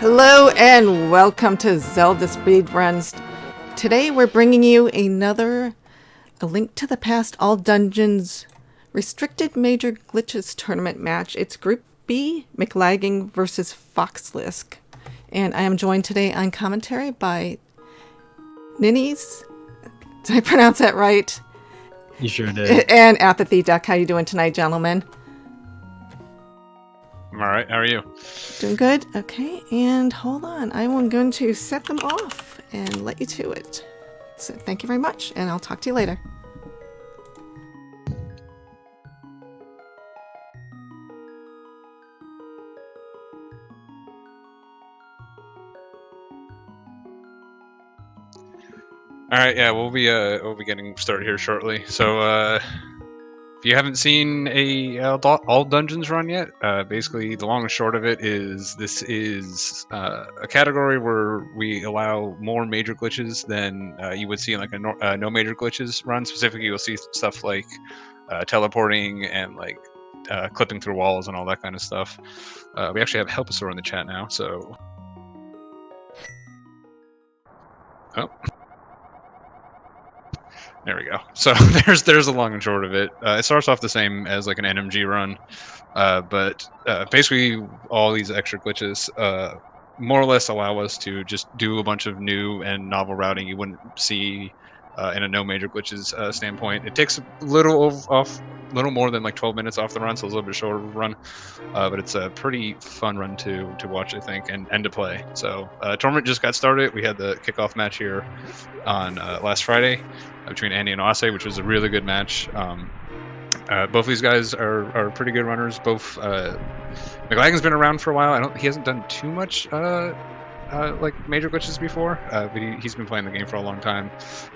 Hello and welcome to Zelda Speedruns. Today we're bringing you A Link to the Past All Dungeons Restricted Major Glitches Tournament match. It's Group B, Mclagging versus FoxLisk. And I am joined today on commentary by Ninnies. Did I pronounce that right? You sure did. And Apathy Duck. How you doing tonight, gentlemen? I'm alright, how are you? Doing good? Okay, and hold on. I am going to set them off and let you to it. So thank you very much, and I'll talk to you later. Alright, yeah, we'll be getting started here shortly. So if you haven't seen a all dungeons run yet, basically the long and short of it is this is a category where we allow more major glitches than you would see in like a no major glitches run. Specifically, you'll see stuff like teleporting and like clipping through walls and all that kind of stuff. We actually have Helpasaur in the chat now, so there we go. So there's the long and short of it. It starts off the same as like an RMG run, but basically all these extra glitches more or less allow us to just do a bunch of new and novel routing you wouldn't see in a no major glitches standpoint. It takes a little little more than like 12 minutes off the run, so it's a little bit shorter run, but it's a pretty fun run to watch, I think, and to play. So tournament just got started. We had the kickoff match here on last Friday between Andy and Ase, which was a really good match. Both of these guys are pretty good runners. Both Mclagging's been around for a while. He hasn't done too much like major glitches before, but he's been playing the game for a long time.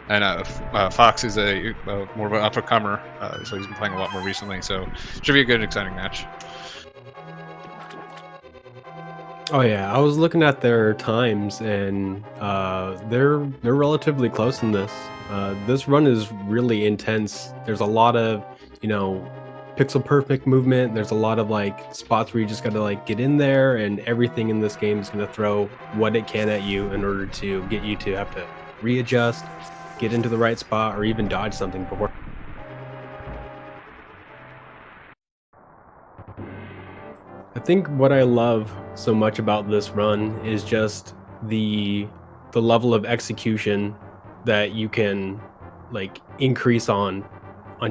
And Fox is a more of an up and comer, so he's been playing a lot more recently. So should be a good, exciting match. Oh yeah, I was looking at their times, and they're relatively close in this. This run is really intense. There's a lot of, pixel perfect movement. There's a lot of like spots where you just gotta like get in there, and everything in this game is gonna throw what it can at you in order to get you to have to readjust, get into the right spot, or even dodge something before. I think what I love so much about this run is just the level of execution that you can like increase on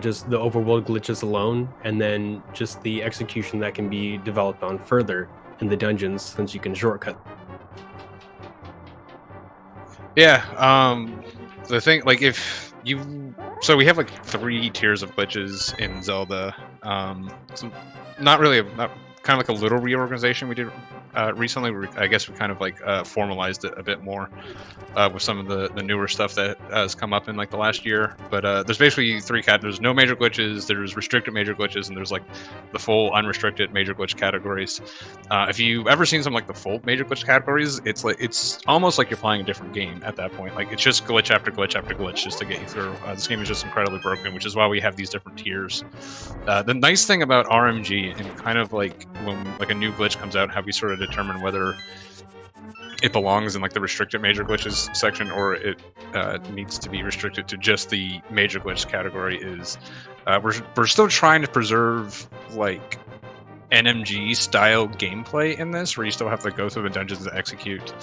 just the overworld glitches alone, and then just the execution that can be developed on further in the dungeons since you can shortcut. Yeah, the thing, like, so we have like 3 tiers of glitches in Zelda. So not really kind of like a little reorganization we did recently. I guess we kind of like formalized it a bit more with some of the newer stuff that has come up in like the last year. But there's basically 3 categories. There's no major glitches, there's restricted major glitches, and there's like the full unrestricted major glitch categories. If you've ever seen some like the full major glitch categories, it's almost like you're playing a different game at that point. Like, it's just glitch after glitch after glitch just to get you through. This game is just incredibly broken, which is why we have these different tiers. The nice thing about RMG, and kind of like when like a new glitch comes out, how we sort of determine whether it belongs in like the restricted major glitches section or it needs to be restricted to just the major glitch category, is we're still trying to preserve like NMG style gameplay in this, where you still have to go through the dungeons to execute.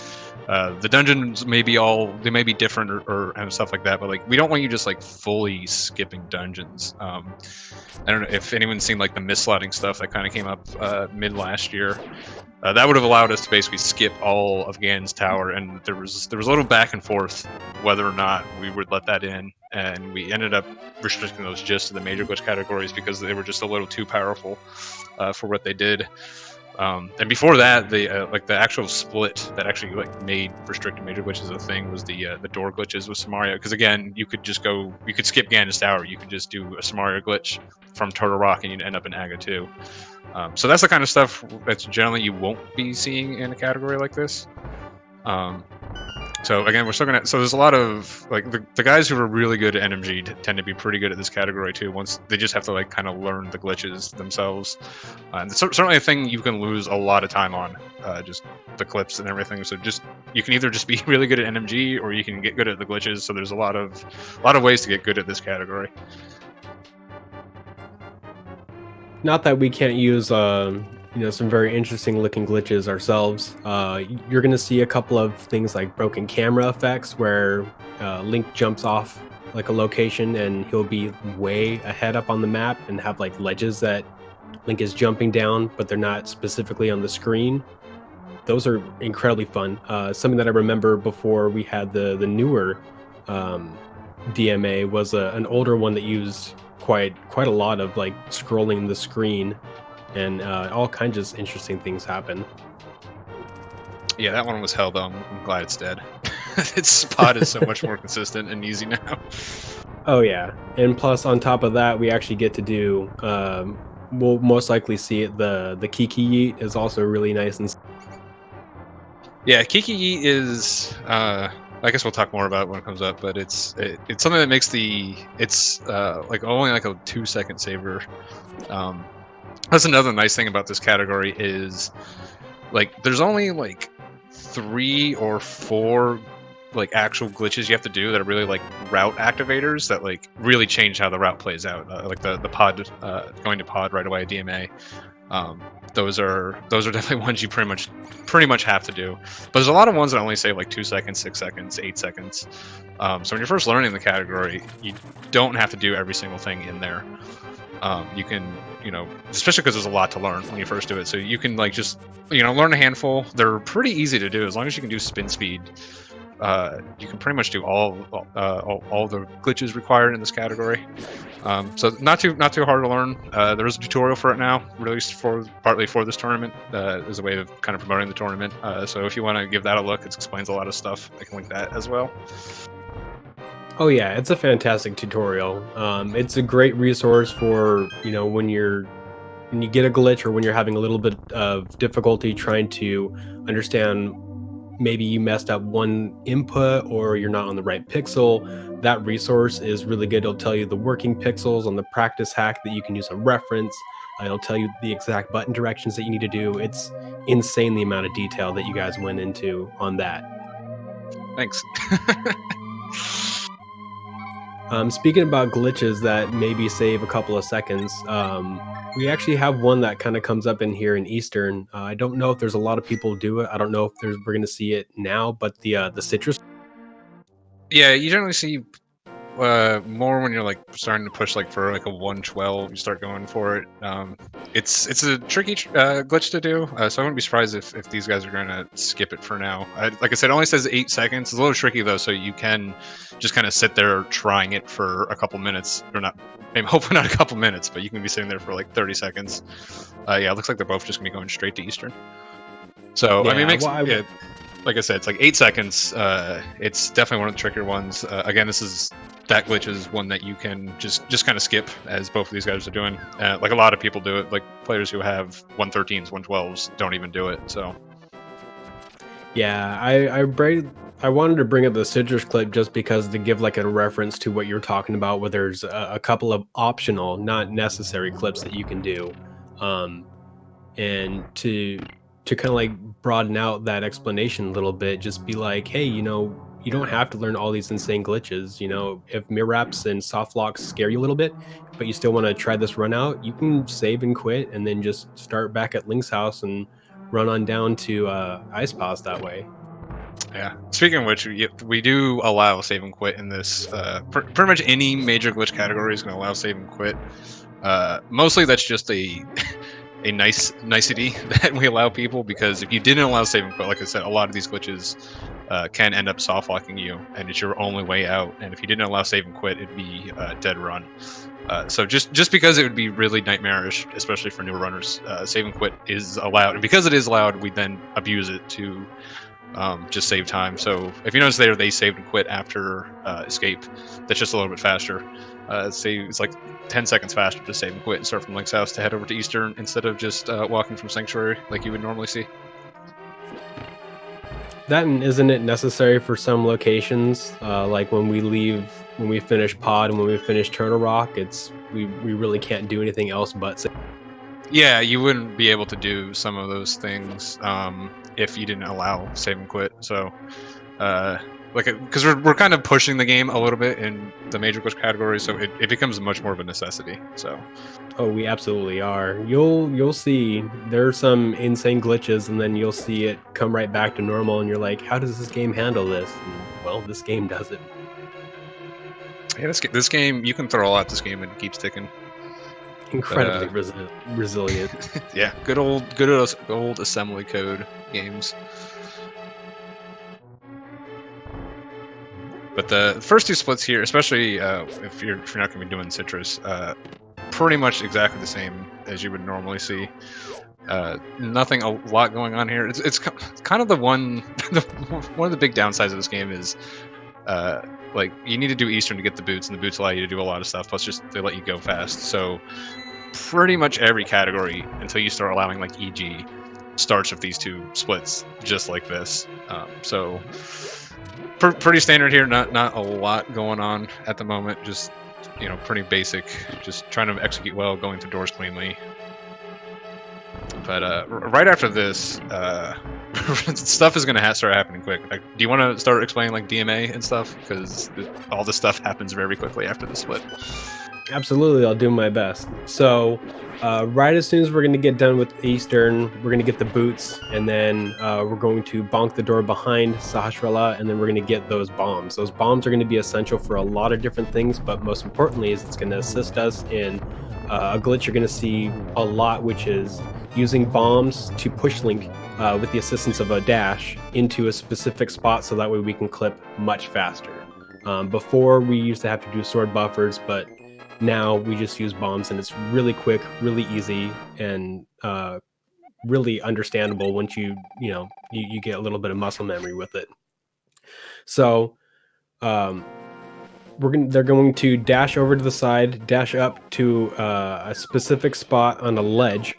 The dungeons may be different or and stuff like that, but like we don't want you just like fully skipping dungeons. I don't know if anyone's seen like the mislotting stuff that kind of came up mid last year. That would have allowed us to basically skip all of Ganon's Tower, and there was a little back and forth whether or not we would let that in, and we ended up restricting those just to the major glitch categories because they were just a little too powerful for what they did. And before that, the actual split that actually like made restricted major glitches a thing was the door glitches with Samaria. Because again, you could skip Ganon's Tower, you could just do a Samaria glitch from Turtle Rock, and you'd end up in Aga 2. So that's the kind of stuff that's generally you won't be seeing in a category like this. So again, we're still gonna. So there's a lot of like the guys who are really good at NMG tend to be pretty good at this category too. Once they just have to like kind of learn the glitches themselves, and it's certainly a thing you can lose a lot of time on, just the clips and everything. So just you can either just be really good at NMG or you can get good at the glitches. So there's a lot of ways to get good at this category. Not that we can't use some very interesting looking glitches ourselves. You're gonna see a couple of things like broken camera effects where Link jumps off like a location and he'll be way ahead up on the map and have like ledges that Link is jumping down, but they're not specifically on the screen. Those are incredibly fun. Something that I remember before we had the newer DMA was an older one that used quite a lot of like scrolling the screen, and all kinds of interesting things happen. Yeah, that one was hell though. I'm glad it's dead. Its spot is so much more consistent and easy now. Oh yeah, and plus on top of that, we actually get to do. We'll most likely see it. The Kiki Yeet is also really nice and. Yeah, Kiki Yeet is. I guess we'll talk more about it when it comes up, but it's something that makes it's like only like a 2-second saver. That's another nice thing about this category is like there's only like 3 or 4 like actual glitches you have to do that are really like route activators that like really change how the route plays out. Like the pod going to pod right away, DMA. Those are definitely ones you pretty much have to do. But there's a lot of ones that only save like 2 seconds, 6 seconds, 8 seconds. So when you're first learning the category, you don't have to do every single thing in there. You can, especially because there's a lot to learn when you first do it. So you can like just, learn a handful. They're pretty easy to do as long as you can do spin speed. You can pretty much do all the glitches required in this category. So not too hard to learn. There is a tutorial for it now, released partly for this tournament, as a way of kind of promoting the tournament. So if you want to give that a look, it explains a lot of stuff. I can link that as well. Oh yeah, it's a fantastic tutorial. It's a great resource for when you get a glitch or when you're having a little bit of difficulty trying to understand. Maybe you messed up one input or you're not on the right pixel. That resource is really good. It'll tell you the working pixels on the practice hack that you can use a reference. It'll tell you the exact button directions that you need to do. It's insane the amount of detail that you guys went into on that. Thanks. Speaking about glitches that maybe save a couple of seconds, we actually have one that kind of comes up in here in Eastern. I don't know if there's a lot of people do it. I don't know if we're going to see it now, but the citrus. Yeah, you generally see more when you're like starting to push like for like a 112. You start going for it. It's a tricky glitch to do, so I wouldn't be surprised if these guys are going to skip it for now. Like I said, it only says 8 seconds. It's a little tricky though, so you can just kind of sit there trying it for a couple minutes, or not. Maybe hopefully not a couple minutes, but you can be sitting there for like 30 seconds. Yeah, it looks like they're both just gonna be going straight to Eastern. So Yeah, I mean, like I said, it's like 8 seconds. It's definitely one of the trickier ones. Again, that glitch is one that you can just kind of skip, as both of these guys are doing. Like a lot of people do it. Like players who have 113s, 112s don't even do it. So yeah, I wanted to bring up the citrus clip just because to give like a reference to what you're talking about, where there's a couple of optional, not necessary clips that you can do, and to kind of like broaden out that explanation a little bit, just be like, hey, you don't have to learn all these insane glitches. If mirror wraps and soft locks scare you a little bit, but you still want to try this run out, you can save and quit and then just start back at Link's house and run on down to Ice Pass that way. yeah. Speaking of which, we do allow save and quit in this. Pretty much any major glitch category is going to allow save and quit. Mostly that's just a nicety that we allow people, because if you didn't allow save and quit, like I said, a lot of these glitches can end up soft locking you, and it's your only way out. And if you didn't allow save and quit, it'd be dead run. So just because it would be really nightmarish, especially for new runners, save and quit is allowed, and because it is allowed, we then abuse it to just save time. So if you notice there, they saved and quit after escape. That's just a little bit faster. It's like 10 seconds faster to save and quit and start from Link's house to head over to Eastern instead of just walking from Sanctuary like you would normally see. That and isn't it necessary for some locations? Like when we finish Pod and when we finish Turtle Rock, we really can't do anything else but. Yeah, you wouldn't be able to do some of those things if you didn't allow save and quit. So, because we're kind of pushing the game a little bit in the major glitch category, so it becomes much more of a necessity. So. Oh, we absolutely are. You'll see there are some insane glitches, and then you'll see it come right back to normal, and you're like, how does this game handle this? And, well, this game does it. Yeah, this game, you can throw out this game and it keeps ticking. Incredibly resilient. Yeah, good old assembly code games. But the first two splits here, especially if you're not going to be doing citrus, pretty much exactly the same as you would normally see. Nothing a lot going on here. It's kind of the one one of the big downsides of this game is like you need to do Eastern to get the boots, and the boots allow you to do a lot of stuff. Plus, just they let you go fast. So pretty much every category until you start allowing like EG starts with these two splits, just like this. So pretty standard here. Not a lot going on at the moment. Just pretty basic. Just trying to execute well, going through doors cleanly. But right after this, stuff is going to start happening quick. Like, do you want to start explaining like DMA and stuff? Because all this stuff happens very quickly after the split. Absolutely, I'll do my best. So, right as soon as we're going to get done with Eastern, we're going to get the boots, and then we're going to bonk the door behind Sahasrara, and then we're going to get those bombs. Those bombs are going to be essential for a lot of different things, but most importantly is it's going to assist us in a glitch you're going to see a lot, which is using bombs to push link with the assistance of a dash into a specific spot so that way we can clip much faster. Before we used to have to do sword buffers, but now we just use bombs, and it's really quick, really easy, and really understandable once you get a little bit of muscle memory with it. So they're going to dash over to the side, dash up to a specific spot on a ledge,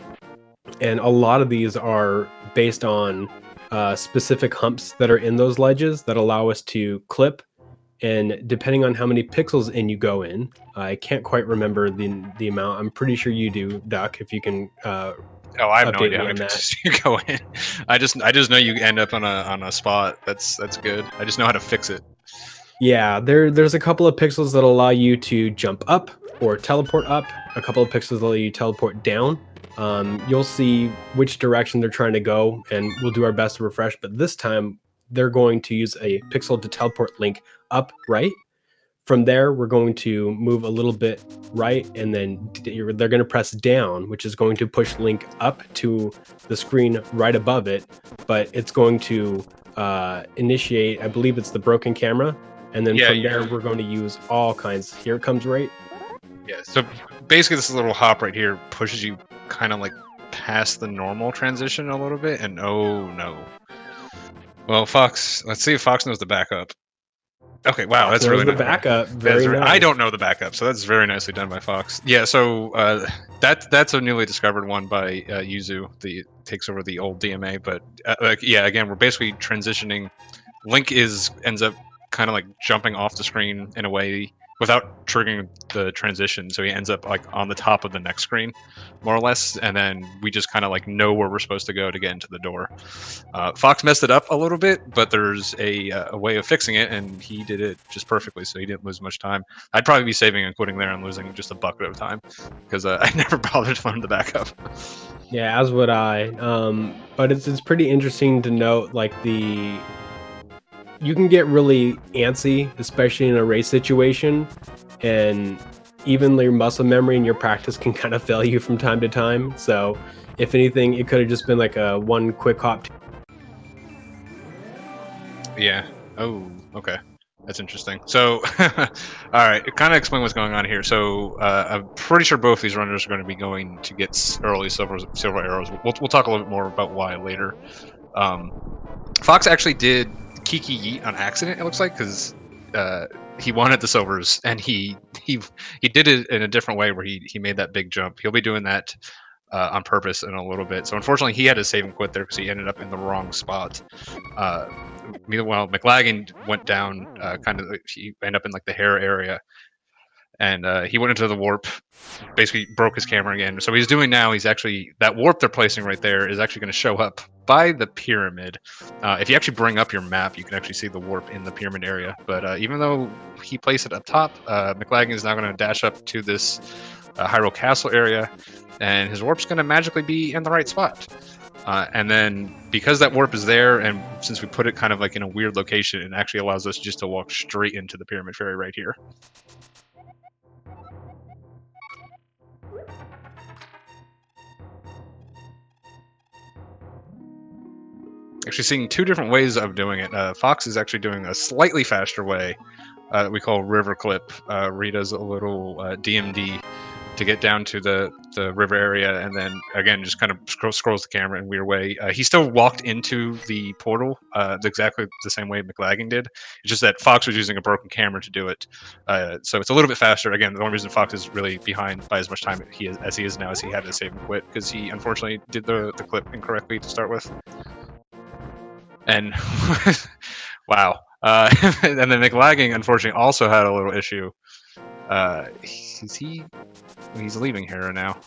and a lot of these are based on specific humps that are in those ledges that allow us to clip. And depending on how many pixels in you go in, I can't quite remember the amount. I'm pretty sure you do, Duck. If you can. I have no idea how many pixels you go in. I just know you end up on a spot. That's good. I just know how to fix it. Yeah, there's a couple of pixels that allow you to jump up or teleport up. A couple of pixels that allow you to teleport down. You'll see which direction they're trying to go, and we'll do our best to refresh. But this time, they're going to use a pixel to teleport link up right. From there, we're going to move a little bit right, and then they're going to press down, which is going to push link up to the screen right above it. But it's going to initiate, I believe it's the broken camera. And then from there, we're going to use all kinds. Here it comes right. Yeah, so basically this little hop right here pushes you kind of like past the normal transition a little bit, and oh no. Well, Fox, let's see if Fox knows the backup. Okay, wow, that's really the backup. Very nice. I don't know the backup, so that's very nicely done by Fox. Yeah, so that's a newly discovered one by Yuzu. Takes over the old DMA, but again, we're basically transitioning. Link ends up kind of like jumping off the screen in a way without triggering the transition, so he ends up like on the top of the next screen, more or less, and then we just kind of like know where we're supposed to go to get into the door. Fox messed it up a little bit, but there's a way of fixing it, and he did it just perfectly, so he didn't lose much time. I'd probably be saving and quitting there and losing just a bucket of time, because I never bothered to learn the backup. Yeah, as would I. But it's pretty interesting to note, like you can get really antsy, especially in a race situation, and even your muscle memory and your practice can kind of fail you from time to time. So if anything, it could have just been like a one quick hop. Yeah. Oh, okay. That's interesting. So, all right, kind of explain what's going on here. So, I'm pretty sure both these runners are going to be going to get early silver arrows. We'll talk a little bit more about why later. Fox actually did Kiki Yeet on accident, it looks like, because he wanted the silvers, and he did it in a different way where he made that big jump. He'll be doing that on purpose in a little bit. So unfortunately, he had to save and quit there because he ended up in the wrong spot. Meanwhile, Mclagging went down he ended up in like the hair area, and he went into the warp, basically broke his camera again. So what he's doing now, he's actually, that warp they're placing right there is actually going to show up by the pyramid. If you actually bring up your map, you can actually see the warp in the pyramid area. But even though he placed it up top, Mclagging is now going to dash up to this Hyrule Castle area, and his warp's going to magically be in the right spot. And then because that warp is there, and since we put it kind of like in a weird location, it actually allows us just to walk straight into the Pyramid Fairy right here. Actually seeing two different ways of doing it. Fox is actually doing a slightly faster way that we call river clip. Rita's a little DMD to get down to the river area, and then again just kind of scrolls the camera in a weird way. He still walked into the portal exactly the same way Mclagging did. It's just that Fox was using a broken camera to do it, so it's a little bit faster. Again, the only reason Fox is really behind by as much time as he is now is he had to save and quit because he unfortunately did the clip incorrectly to start with. And wow. And then Mclagging unfortunately also had a little issue. He's leaving Hera now.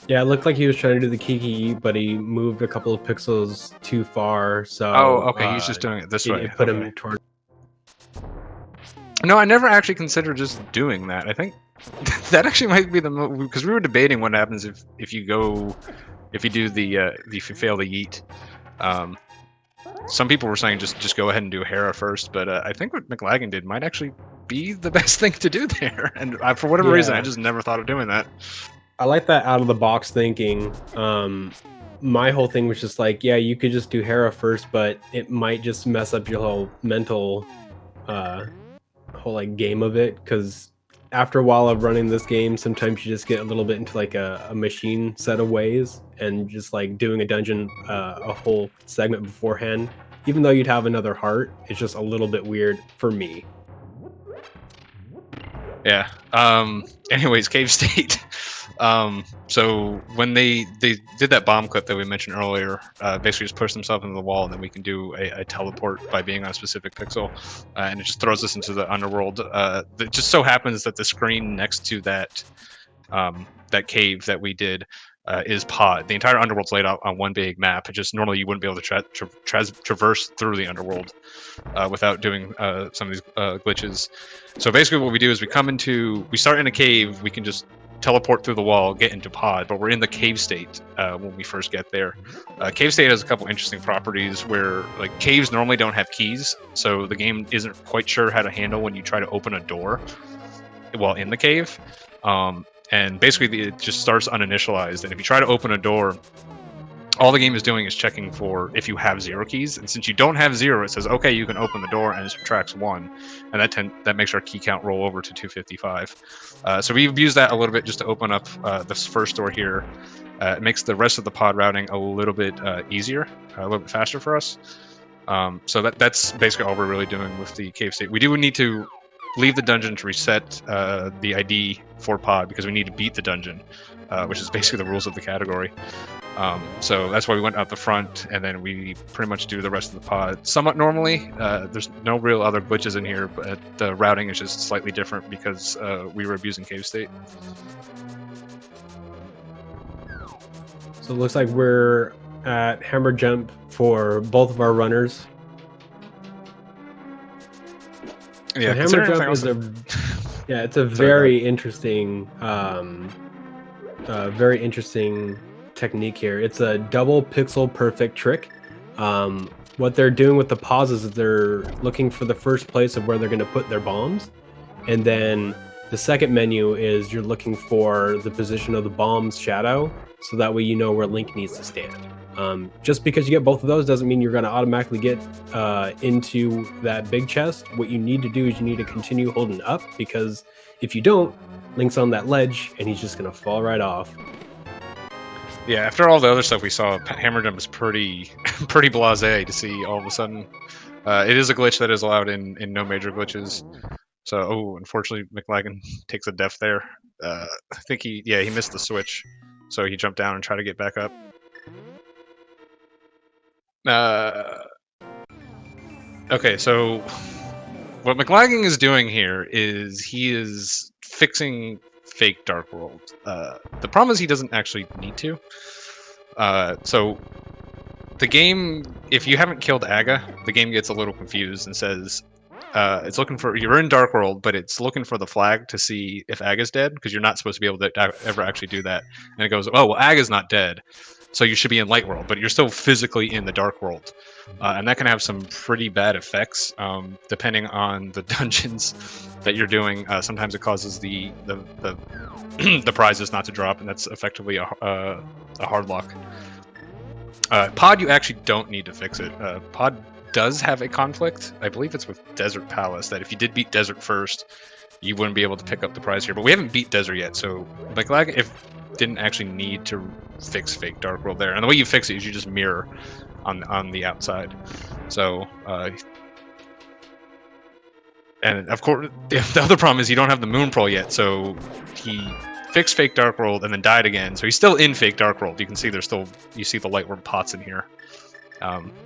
Yeah, it looked like he was trying to do the Kiki, but he moved a couple of pixels too far. So okay, he's just doing it this way. It put him toward. No, I never actually considered just doing that. I think that actually might be because we were debating what happens if you do if you fail the yeet. Some people were saying just go ahead and do Hera first, but I think what Mclagging did might actually be the best thing to do there. And for whatever reason, I just never thought of doing that. I like that out of the box thinking. My whole thing was just like, yeah, you could just do Hera first, but it might just mess up your whole mental whole like game of it, because after a while of running this game, sometimes you just get a little bit into like a machine set of ways, and just like doing a dungeon a whole segment beforehand, even though you'd have another heart, it's just a little bit weird for me. Yeah. Anyways, Cave State. So when they did that bomb clip that we mentioned earlier, basically just push themselves into the wall, and then we can do a teleport by being on a specific pixel, and it just throws us into the underworld. It just so happens that the screen next to that that cave that we did is pod. The entire underworld's laid out on one big map. It just normally you wouldn't be able to traverse through the underworld without doing some of these glitches. So basically what we do is we start in a cave, we can just teleport through the wall, get into pod, but we're in the cave state when we first get there. Cave state has a couple interesting properties where like caves normally don't have keys, so the game isn't quite sure how to handle when you try to open a door while in the cave. And basically it just starts uninitialized, and if you try to open a door, all the game is doing is checking for if you have 0 keys, and since you don't have 0, it says okay, you can open the door, and it subtracts 1, and that makes our key count roll over to 255. So we've used that a little bit just to open up this first door here. It makes the rest of the pod routing a little bit easier, a little bit faster for us. So that's basically all we're really doing with the cave state. We do need to leave the dungeon to reset the ID for pod, because we need to beat the dungeon, which is basically the rules of the category. So that's why we went out the front, and then we pretty much do the rest of the pod somewhat normally. There's no real other glitches in here, but the routing is just slightly different because we were abusing cave state. So it looks like we're at hammer jump for both of our runners. Yeah, so hammer jump is it's a very interesting technique here. It's a double pixel perfect trick. What they're doing with the pauses is they're looking for the first place of where they're going to put their bombs, and then the second menu is you're looking for the position of the bomb's shadow, so that way you know where Link needs to stand. Just because you get both of those doesn't mean you're going to automatically get into that big chest. What you need to do is you need to continue holding up, because if you don't, Link's on that ledge and he's just going to fall right off. Yeah, after all the other stuff we saw, hammer jump is pretty blasé to see all of a sudden. It is a glitch that is allowed in no major glitches. So, unfortunately, Mclagging takes a death there. I think he missed the switch. so he jumped down and tried to get back up. Okay, so what Mclagging is doing here is he is fixing fake Dark World. The problem is he doesn't actually need to. So the game, if you haven't killed Aga, the game gets a little confused and says it's looking for, you're in Dark World, but it's looking for the flag to see if Aga's dead, because you're not supposed to be able to ever actually do that. And it goes, oh, well, Aga's not dead, so you should be in Light World, but you're still physically in the Dark World. And that can have some pretty bad effects, depending on the dungeons that you're doing. Sometimes it causes the the prizes not to drop, and that's effectively a hard lock. Pod, you actually don't need to fix it. Pod does have a conflict. I believe it's with Desert Palace, that if you did beat Desert first, you wouldn't be able to pick up the prize here. But we haven't beat Desert yet, so Mclagging didn't actually need to fix fake Dark World there. And the way you fix it is you just mirror on the outside. So, and of course, the other problem is you don't have the Moon Pearl yet, so he fixed fake Dark World and then died again. So he's still in fake Dark World. You can see you see the Light World pots in here.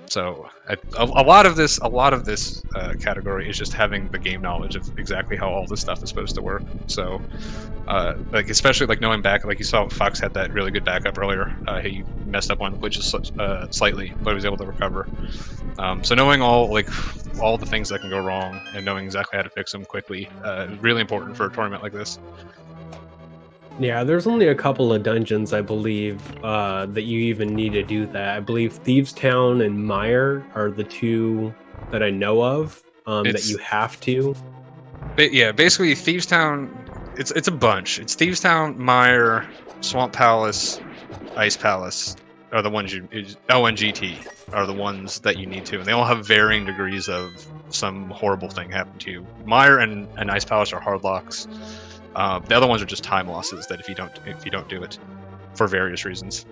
So a lot of this category is just having the game knowledge of exactly how all this stuff is supposed to work. So, like especially like knowing back, like you saw Fox had that really good backup earlier. He messed up one of the glitches slightly, but he was able to recover. So knowing all the things that can go wrong and knowing exactly how to fix them quickly is really important for a tournament like this. Yeah, there's only a couple of dungeons, I believe, that you even need to do that. I believe Thieves Town and Mire are the two that I know of that you have to. Yeah, basically Thieves Town, it's a bunch. It's Thieves Town, Mire, Swamp Palace, Ice Palace are the ones LNGT are the ones that you need to, and they all have varying degrees of some horrible thing happen to you. Mire and Ice Palace are hard locks. The other ones are just time losses that if you don't do it for various reasons.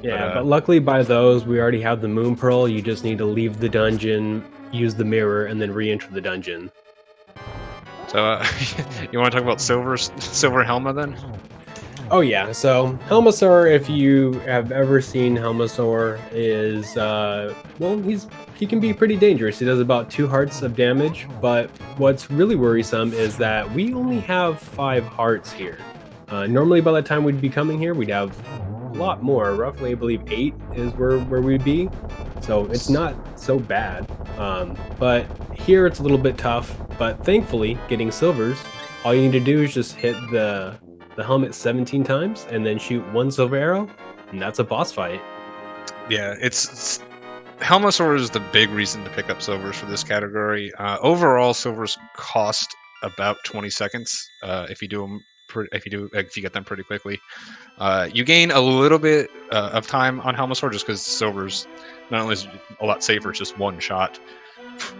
Yeah, but luckily by those we already have the Moon Pearl. You just need to leave the dungeon, use the mirror, and then re-enter the dungeon. So you want to talk about Silver Helma then? Oh yeah, so Helmasaur, if you have ever seen Helmasaur, is he can be pretty dangerous. He does about 2 hearts of damage, but what's really worrisome is that we only have 5 hearts here. Normally by the time we'd be coming here, we'd have a lot more. Roughly, I believe 8 is where we'd be. So it's not so bad. But here it's a little bit tough, but thankfully, getting silvers, all you need to do is just hit the helmet 17 times and then shoot 1 silver arrow, and that's a boss fight. Yeah, it's Helmasaur is the big reason to pick up silvers for this category. Overall, silvers cost about 20 seconds if you get them pretty quickly. You gain a little bit of time on Helmasaur just because silvers not only is a lot safer, it's just 1 shot.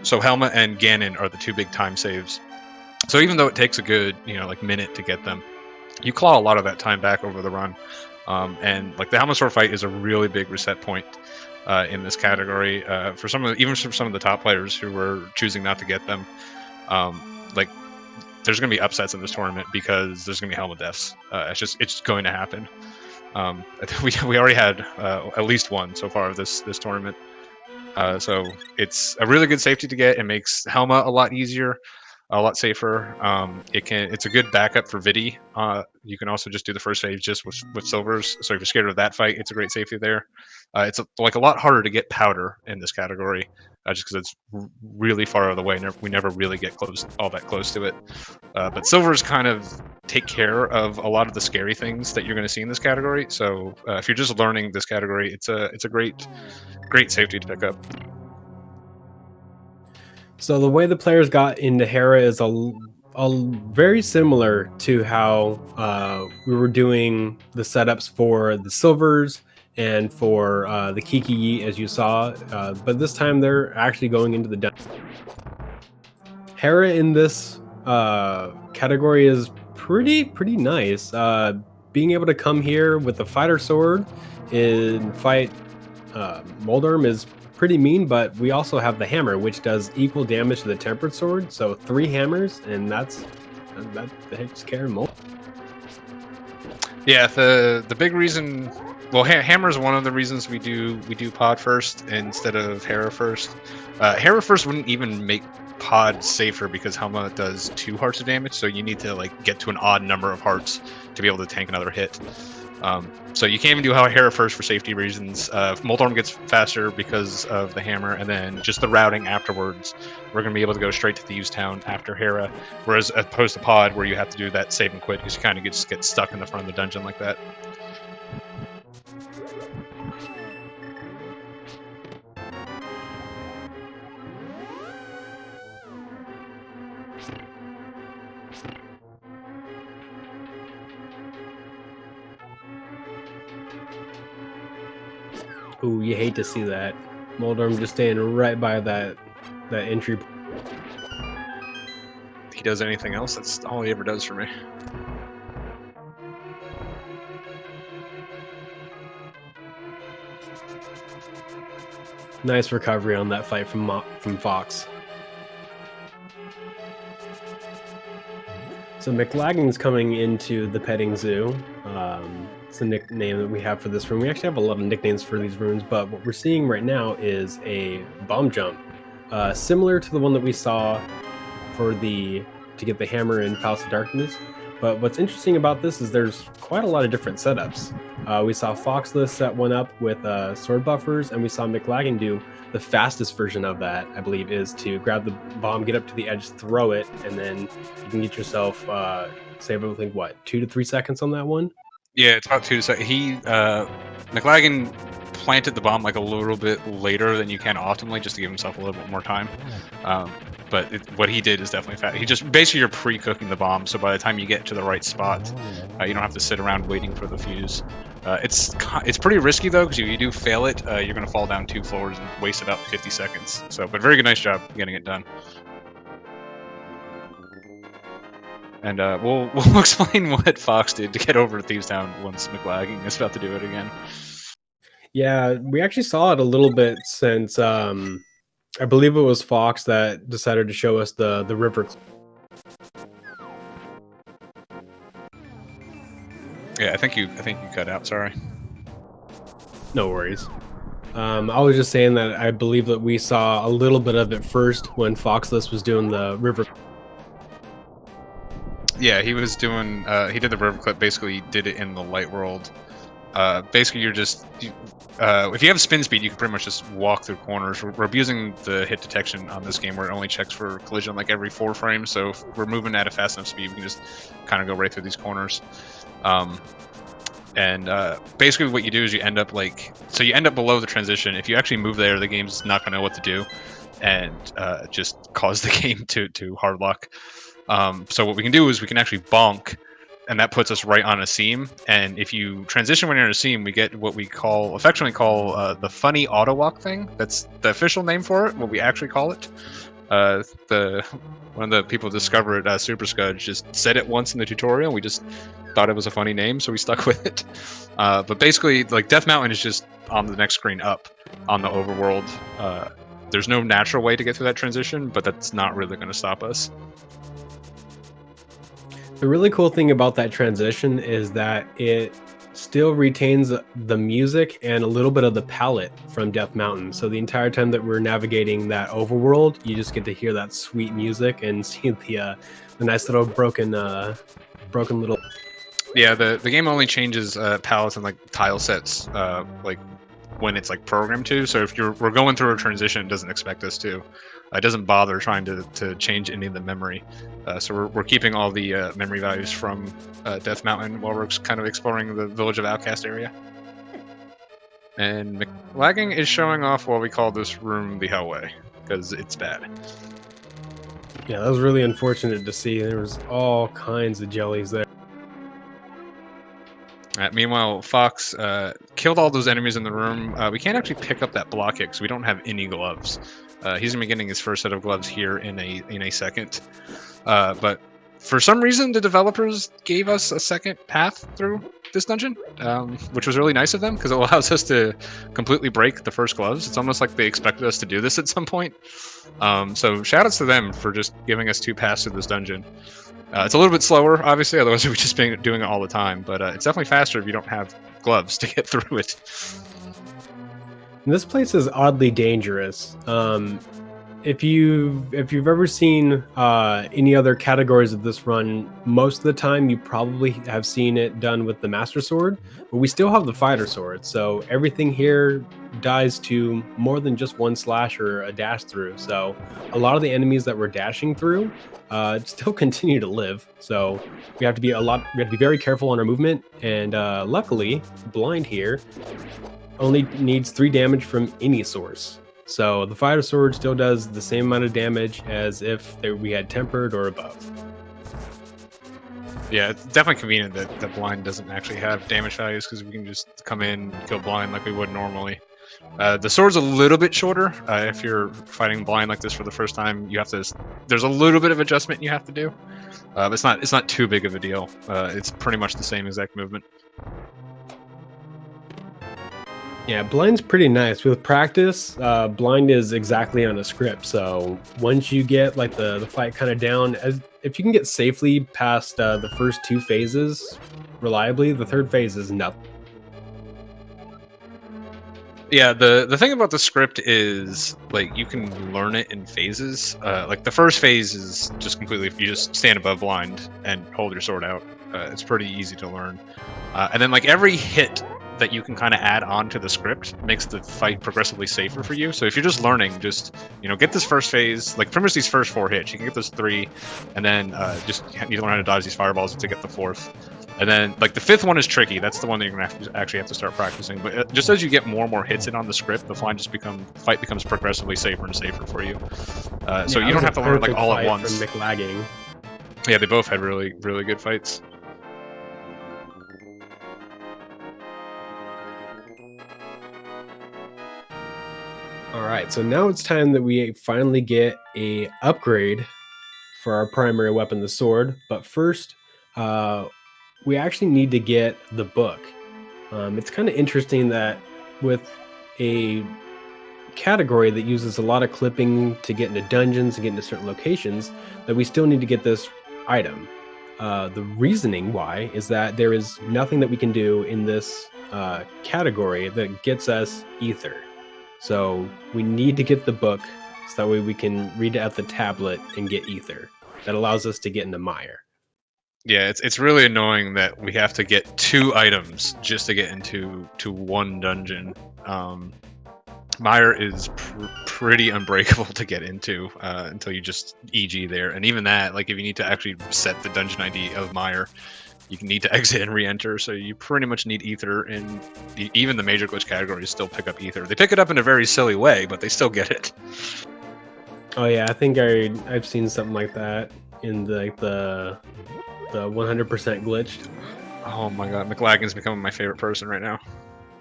So Helma and Ganon are the 2 big time saves. So even though it takes a good minute to get them, you claw a lot of that time back over the run. And like the Helmasaur fight is a really big reset point in this category for some of the top players who were choosing not to get them. There's going to be upsets in this tournament because there's going to be Helma deaths. It's going to happen. I think we already had at least 1 so far of this tournament. So it's a really good safety to get. It makes Helma a lot easier, a lot safer. It's a good backup for Vidi. You can also just do the first save just with silvers. So if you're scared of that fight, it's a great safety there. It's a lot harder to get powder in this category, just because it's really far out of the way. We never really get all that close to it. But silvers kind of take care of a lot of the scary things that you're going to see in this category. So if you're just learning this category, it's a great safety to pick up. So the way the players got into Hera is very similar to how we were doing the setups for the silvers and for the Kiki, as you saw, but this time they're actually going into the dungeon. Hera in this category is pretty nice. Being able to come here with the fighter sword and fight Moldorm is pretty mean, but we also have the hammer, which does equal damage to the tempered sword. So 3 hammers, and that takes care of Moldorm. Yeah, the big reason, well, hammer is one of the reasons we do pod first instead of Hera first. Hera first wouldn't even make pod safer because Helma does 2 hearts of damage, so you need to like get to an odd number of hearts to be able to tank another hit. So you can't even do Hera first for safety reasons. Moldarm gets faster because of the hammer, and then just the routing afterwards, we're going to be able to go straight to the use town after Hera, whereas opposed to pod where you have to do that save and quit because you kind of just get stuck in the front of the dungeon like that. Ooh, you hate to see that. Moldarm just staying right by that entry. He does anything else, that's all he ever does for me. Nice recovery on that fight from Fox. So Mclagging's coming into the petting zoo. It's a nickname that we have for this room. We actually have a lot of nicknames for these rooms, but what we're seeing right now is a bomb jump, similar to the one that we saw for to get the hammer in Palace of Darkness. But what's interesting about this is there's quite a lot of different setups. We saw FoxLisk set one up with sword buffers, and we saw Mclagging do the fastest version of that, I believe, is to grab the bomb, get up to the edge, throw it, and then you can get yourself, save everything, what, 2 to 3 seconds on that one? Yeah, it's about 2 to 6. Mclagging planted the bomb like a little bit later than you can optimally, just to give himself a little bit more time. But what he did is definitely fast. He just basically you're pre-cooking the bomb, so by the time you get to the right spot, you don't have to sit around waiting for the fuse. It's pretty risky though, because if you do fail it, you're going to fall down 2 floors and waste about 50 seconds. So, but very good, nice job getting it done. And we'll explain what Fox did to get over to Thieves Town once Mclagging is about to do it again. Yeah, we actually saw it a little bit since I believe it was Fox that decided to show us the river. Yeah, I think you cut out. Sorry. No worries. I was just saying that I believe that we saw a little bit of it first when FoxLisk was doing the river. Yeah, he was doing. He did the river clip. Basically, did it in the light world. Basically, you're just. If you have spin speed, you can pretty much just walk through corners. We're abusing the hit detection on this game, where it only checks for collision like every 4 frames. So if we're moving at a fast enough speed, we can just kind of go right through these corners. Basically, what you do is you end up below the transition. If you actually move there, the game's not going to know what to do, and just cause the game to hard lock. So what we can do is we can actually bonk, and that puts us right on a seam. And if you transition when you're in a seam, we get what we affectionately call the funny auto walk thing. That's the official name for it. What we actually call it. One of the people who discovered it, Super Scudge, just said it once in the tutorial. We just thought it was a funny name, so we stuck with it. But basically, like Death Mountain is just on the next screen up on the overworld. There's no natural way to get through that transition, but that's not really going to stop us. The really cool thing about that transition is that it still retains the music and a little bit of the palette from Death Mountain. So the entire time that we're navigating that overworld, you just get to hear that sweet music and see the nice little broken little. Yeah, the game only changes palettes and like tile sets like when it's like programmed to. So if we're going through a transition, it doesn't expect us to. It doesn't bother trying to change any of the memory. So we're keeping all the memory values from Death Mountain while we're kind of exploring the Village of Outcast area. And Mclagging is showing off what we call this room the Hellway, because it's bad. Yeah, that was really unfortunate to see. There was all kinds of jellies there. Meanwhile, Fox killed all those enemies in the room. We can't actually pick up that block hit because we don't have any gloves. He's gonna be getting his first set of gloves here in a second. But for some reason, the developers gave us a second path through. this dungeon, which was really nice of them because it allows us to completely break the first gloves. It's almost like they expected us to do this at some point. So shout outs to them for just giving us 2 passes through this dungeon. It's a little bit slower, obviously, otherwise we'd just been doing it all the time, but it's definitely faster if you don't have gloves to get through it. This place is oddly dangerous. If you've ever seen any other categories of this run, most of the time you probably have seen it done with the Master Sword, but we still have the Fighter Sword, so everything here dies to more than just 1 slash or a dash through. So a lot of the enemies that we're dashing through still continue to live. So we have to be very careful on our movement, and luckily, Blind here only needs 3 damage from any source. So the Fighter Sword still does the same amount of damage as if we had Tempered or above. Yeah, it's definitely convenient that the Blind doesn't actually have damage values because we can just come in, kill Blind like we would normally. The sword's a little bit shorter. If you're fighting Blind like this for the first time, you have to. There's a little bit of adjustment you have to do. But it's not too big of a deal. It's pretty much the same exact movement. Yeah, Blind's pretty nice. With practice, Blind is exactly on the script. So once you get like the fight kind of down, if you can get safely past the first 2 phases reliably, the 3rd phase is nothing. Yeah, the thing about the script is like you can learn it in phases. Like the first phase is just completely if you just stand above Blind and hold your sword out. It's pretty easy to learn. And then like every hit that you can kind of add on to the script makes the fight progressively safer for you. So if you're just learning, just get this first phase, like pretty much these first 4 hits. You can get those 3, and then just you learn how to dodge these fireballs to get the 4th. And then like the 5th one is tricky. That's the one that you're gonna actually have to start practicing. But just as you get more and more hits in on the script, the fight becomes progressively safer and safer for you. So you don't have to learn like all at once. From Mclagging. Yeah, they both had really really good fights. Alright, so now it's time that we finally get a upgrade for our primary weapon, the sword. But first, we actually need to get the book. It's kind of interesting that with a category that uses a lot of clipping to get into dungeons and get into certain locations, that we still need to get this item. The reasoning why is that there is nothing that we can do in this category that gets us ether. So we need to get the book so that way we can read it at the tablet and get ether. That allows us to get into Mire. Yeah, it's really annoying that we have to get 2 items just to get into 1 dungeon. Mire is pretty unbreakable to get into until you just EG there, and even that, like if you need to actually set the dungeon ID of Mire, you can need to exit and re-enter. So you pretty much need ether, and even the major glitch categories still pick up ether. They pick it up in a very silly way, but they still get it. Oh yeah, I think I've seen something like that in the 100% glitched. Oh my god, Mclagging is becoming my favorite person right now.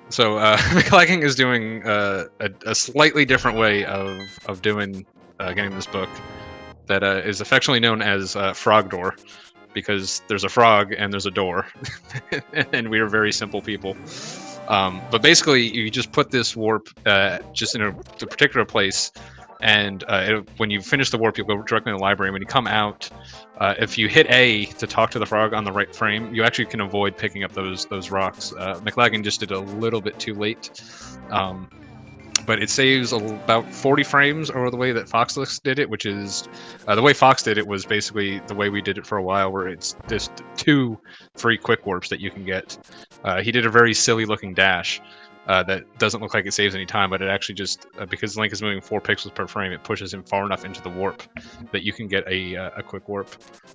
So Mclagging is doing a slightly different way of doing getting this book that is affectionately known as Frog Door, because there's a frog and there's a door, and we are very simple people. But basically, you just put this warp just in a particular place, and when you finish the warp, you'll go directly in the library. When you come out, if you hit A to talk to the frog on the right frame, you actually can avoid picking up those rocks. Mclagging just did a little bit too late, but it saves about 40 frames over the way that FoxLisk did it, which is the way Fox did it was basically the way we did it for a while, where it's just 2 free quick warps that you can get. He did a very silly looking dash that doesn't look like it saves any time, but it actually just because Link is moving 4 pixels per frame, it pushes him far enough into the warp that you can get a quick warp.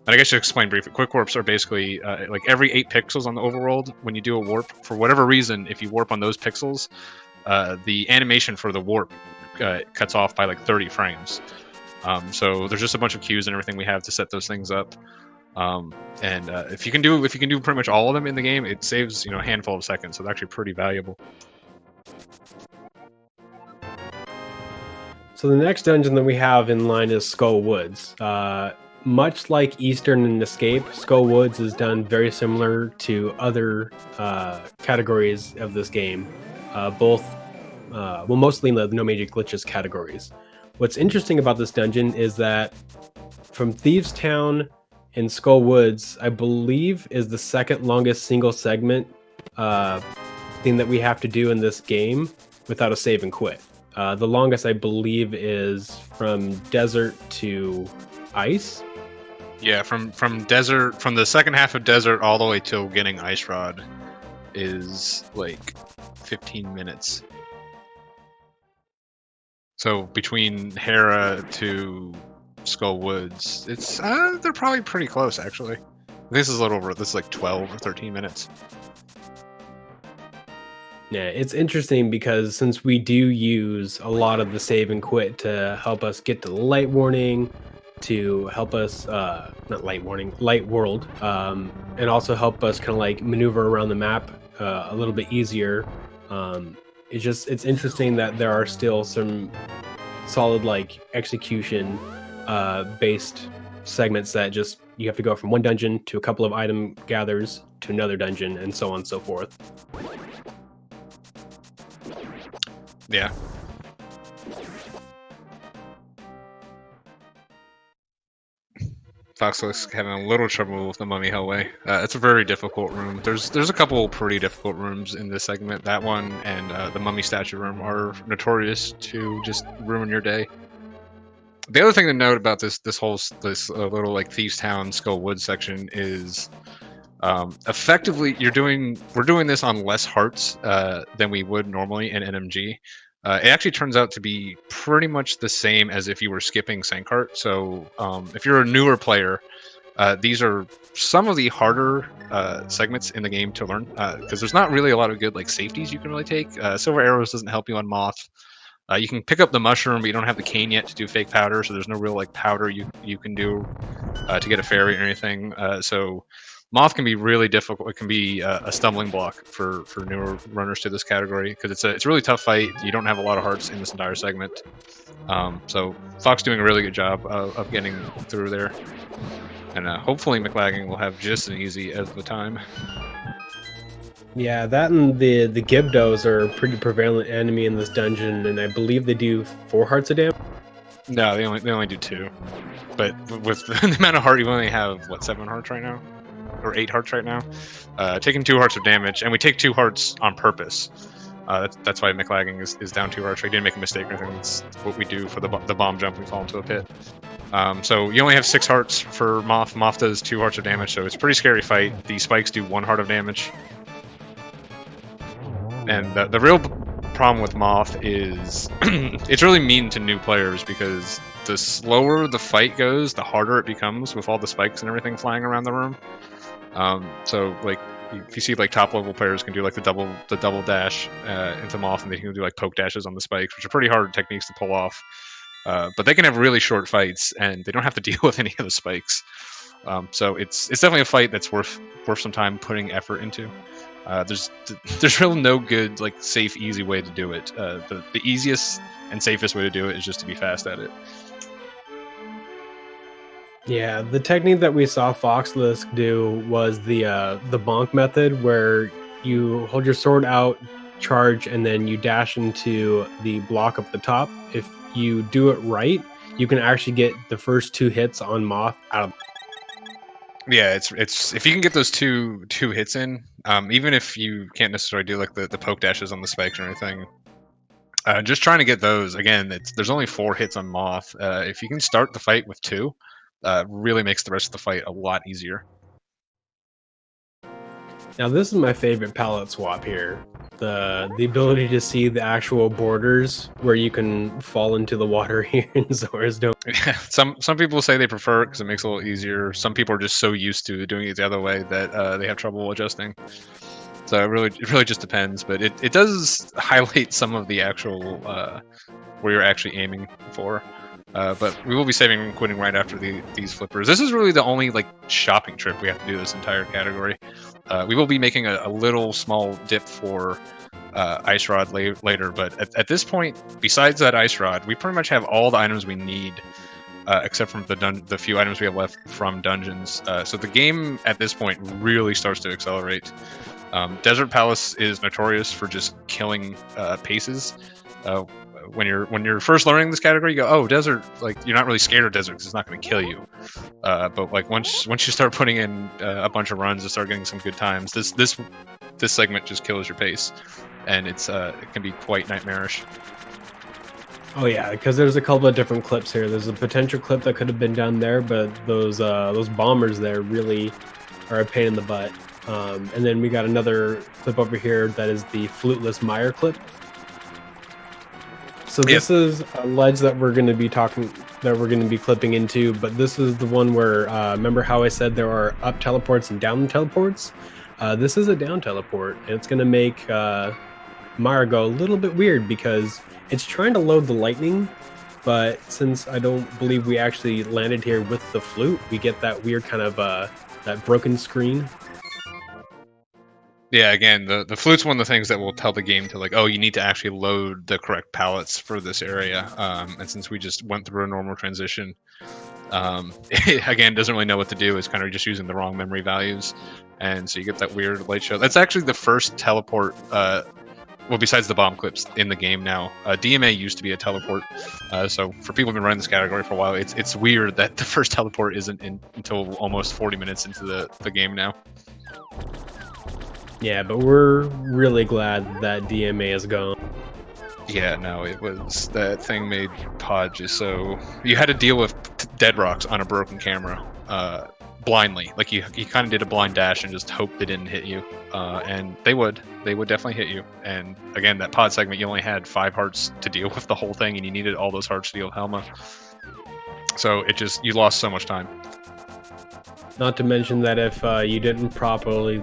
And I guess to explain briefly, quick warps are basically like every 8 pixels on the overworld. When you do a warp, for whatever reason, if you warp on those pixels, the animation for the warp cuts off by like 30 frames. So there's just a bunch of cues and everything we have to set those things up. And if you can do pretty much all of them in the game, it saves a handful of seconds. So it's actually pretty valuable. So the next dungeon that we have in line is Skull Woods. much like Eastern and Escape, Skull Woods is done very similar to other categories of this game, mostly in the no major glitches categories. What's interesting about this dungeon is that from Thieves Town and Skull Woods, I believe, is the second longest single segment thing that we have to do in this game without a save and quit. The longest, I believe, is from Desert to Ice. Yeah, from Desert, from the second half of Desert all the way till getting Ice Rod is like 15 minutes. So between Hera to Skull Woods, it's they're probably pretty close actually. This is a little over. This is like 12 or 13 minutes. Yeah, it's interesting because since we do use a lot of the save and quit to help us get to the light warning, to help us not light warning, light world, and also help us kind of like maneuver around the map a little bit easier. It's interesting that there are still some solid like execution based segments that just you have to go from one dungeon to a couple of item gathers to another dungeon and so on and so forth. Yeah. FoxLisk having a little trouble with the Mummy Hellway. It's a very difficult room. There's a couple pretty difficult rooms in this segment. That one and the Mummy Statue room are notorious to just ruin your day. The other thing to note about this little like Thieves Town Skull Woods section is effectively we're doing this on less hearts than we would normally in NMG. It actually turns out to be pretty much the same as if you were skipping Sankart. So if you're a newer player, these are some of the harder segments in the game to learn because there's not really a lot of good like safeties you can really take. Silver Arrows doesn't help you on Moth. You can pick up the mushroom, but you don't have the cane yet to do fake powder, so there's no real like powder you can do to get a fairy or anything. So Moth can be really difficult. It can be a stumbling block for newer runners to this category because it's a really tough fight. You don't have a lot of hearts in this entire segment. So Fox doing a really good job of getting through there, and hopefully Mclagging will have just as easy as the time. Yeah, that and the Gibdos are a pretty prevalent enemy in this dungeon, and I believe they do 4 hearts of damage. No, they only do 2. But with the amount of heart, you only have what 7 hearts right now, or 8 hearts right now. Taking 2 hearts of damage, and we take 2 hearts on purpose. That's why Mclagging is down 2 hearts. We didn't make a mistake or anything. That's what we do for the bomb jump. We fall into a pit. So you only have 6 hearts for Moth. Moth does 2 hearts of damage, so it's a pretty scary fight. The spikes do 1 heart of damage. And the real problem with Moth is it's really mean to new players because the slower the fight goes, the harder it becomes with all the spikes and everything flying around the room. So like if you see like top level players can do like the double dash into Moth, and they can do like poke dashes on the spikes, which are pretty hard techniques to pull off. But they can have really short fights, and they don't have to deal with any of the spikes. So it's definitely a fight that's worth some time putting effort into. There's really no good like safe easy way to do it. The easiest and safest way to do it is just to be fast at it. Yeah, the technique that we saw FoxLisk do was the bonk method, where you hold your sword out, charge, and then you dash into the block up the top. If you do it right, you can actually get the first 2 hits on Moth out of. Yeah, it's if you can get those two hits in, even if you can't necessarily do like the poke dashes on the spikes or anything, just trying to get those again. There's only 4 hits on Moth. If you can start the fight with 2, really makes the rest of the fight a lot easier. Now this is my favorite palette swap here. The ability to see the actual borders where you can fall into the water here in Zora's Dome. Yeah, some people say they prefer it because it makes it a little easier. Some people are just so used to doing it the other way that they have trouble adjusting. So it really just depends, but it does highlight some of the actual where you're actually aiming for. But we will be saving and quitting right after these flippers. This is really the only like shopping trip we have to do this entire category. We will be making a little small dip for Ice Rod later, but at this point, besides that Ice Rod, we pretty much have all the items we need except from the few items we have left from dungeons. So the game at this point really starts to accelerate. Desert Palace is notorious for just killing paces. When you're first learning this category, you go, "Oh, desert!" Like you're not really scared of desert because it's not going to kill you. But like once you start putting in a bunch of runs and start getting some good times, this segment just kills your pace, and it can be quite nightmarish. Oh yeah, because there's a couple of different clips here. There's a potential clip that could have been done there, but those bombers there really are a pain in the butt. And then we got another clip over here that is the fluteless mire clip. So this is a ledge that we're going to be clipping into, but this is the one where remember how I said there are up teleports and down teleports? This is a down teleport, and it's going to make Mire go a little bit weird because it's trying to load the lightning, but since I don't believe we actually landed here with the flute, we get that weird kind of that broken screen. Yeah, again, the flute's one of the things that will tell the game to like, oh, you need to actually load the correct pallets for this area. And since we just went through a normal transition, it, again, doesn't really know what to do. It's kind of just using the wrong memory values, and so you get that weird light show. That's actually the first teleport. Well, besides the bomb clips in the game now, DMA used to be a teleport. So for people who've been running this category for a while, it's weird that the first teleport isn't until almost 40 minutes into the game now. Yeah, but we're really glad that DMA is gone. Yeah, no, it was that thing made Pod just so you had to deal with dead rocks on a broken camera blindly. Like you kind of did a blind dash and just hoped they didn't hit you, and they would definitely hit you. And again, that pod segment, you only had 5 hearts to deal with the whole thing, and you needed all those hearts to deal with Helma. So you lost so much time. Not to mention that if you didn't properly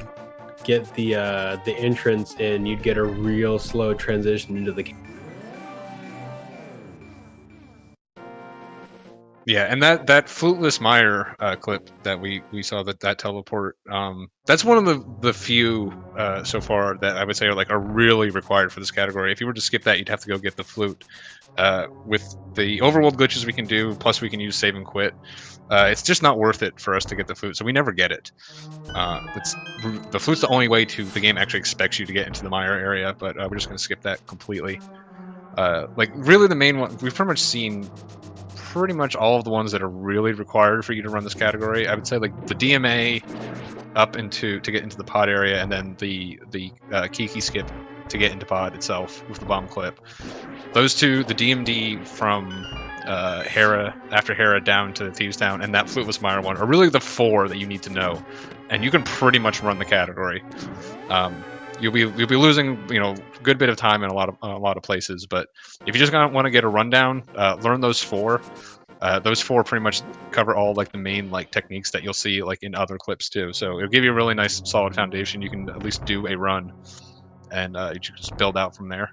get the entrance in, you'd get a real slow transition into the game. Yeah, and that fluteless mire clip that we saw, that teleport, that's one of the few so far that I would say are really required for this category. If you were to skip that, you'd have to go get the flute. With the overworld glitches we can do, plus we can use save and quit, it's just not worth it for us to get the flute, so we never get it. The flute's the only way the game actually expects you to get into the mire area, but we're just going to skip that completely. Really the main one, we've pretty much seen pretty much all of the ones that are really required for you to run this category. I would say like the DMA up to get into the pod area, and then the Kiki skip to get into pod itself with the bomb clip. Those two, the DMD from Hera, after Hera down to Thieves Town, and that fluteless mire one are really the 4 that you need to know, and you can pretty much run the category. You'll be losing a good bit of time in a lot of places, but if you just want to get a rundown, learn those 4. Those 4 pretty much cover all the main techniques that you'll see in other clips too. So it'll give you a really nice solid foundation. You can at least do a run, and you just build out from there.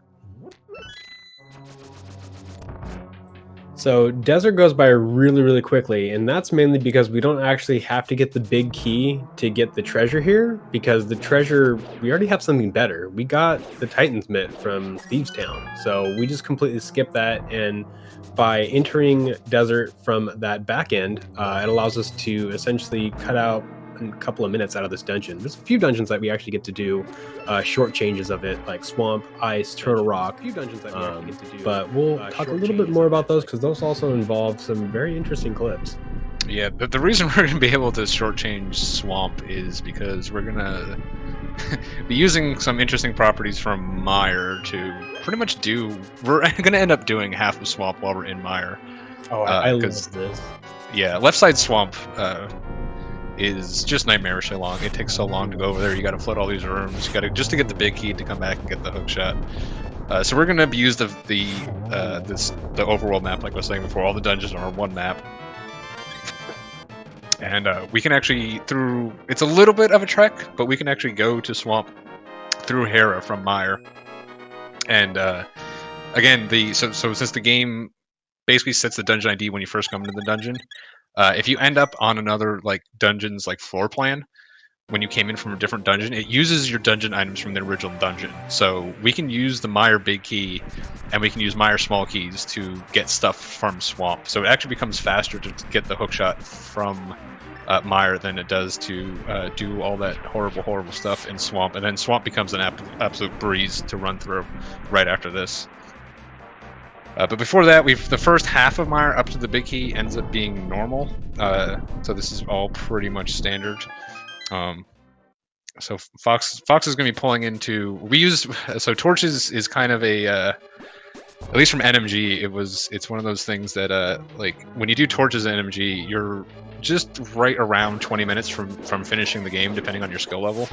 So desert goes by really, really quickly, and that's mainly because we don't actually have to get the big key to get the treasure here, because the treasure, we already have something better. We got the Titan's Mitt from Thieves Town, so we just completely skip that, and by entering desert from that back end, it allows us to essentially cut out a couple of minutes out of this dungeon. There's a few dungeons that we actually get to do short changes of it, like Swamp, Ice, Turtle Rock. A few dungeons that we actually get to do. But we'll talk a little bit more about those because those also involve some very interesting clips. Yeah, the reason we're going to be able to shortchange Swamp is because we're going to be using some interesting properties from Mire to pretty much we're going to end up doing half of Swamp while we're in Mire. Oh, I love this. Yeah, left side Swamp is just nightmarishly long. It takes so long to go over there. You got to flood all these rooms. You got to just to get the big key to come back and get the hook shot. So we're going to use the overworld map, like I was saying before. All the dungeons are on one map, and we can actually it's a little bit of a trek, but we can actually go to Swamp through Hera from Mire. And again, so since the game basically sets the dungeon ID when you first come into the dungeon. If you end up on another dungeon's floor plan, when you came in from a different dungeon, it uses your dungeon items from the original dungeon. So we can use the Mire big key, and we can use Mire small keys to get stuff from Swamp. So it actually becomes faster to get the hookshot from Mire than it does to do all that horrible stuff in Swamp. And then Swamp becomes an absolute breeze to run through right after this. But before that, the first half of Mire up to the big key ends up being normal. So this is all pretty much standard. So Fox is going to be pulling into. So torches is kind of a at least from NMG, it's one of those things that like when you do torches in NMG, you're just right around 20 minutes from finishing the game, depending on your skill level.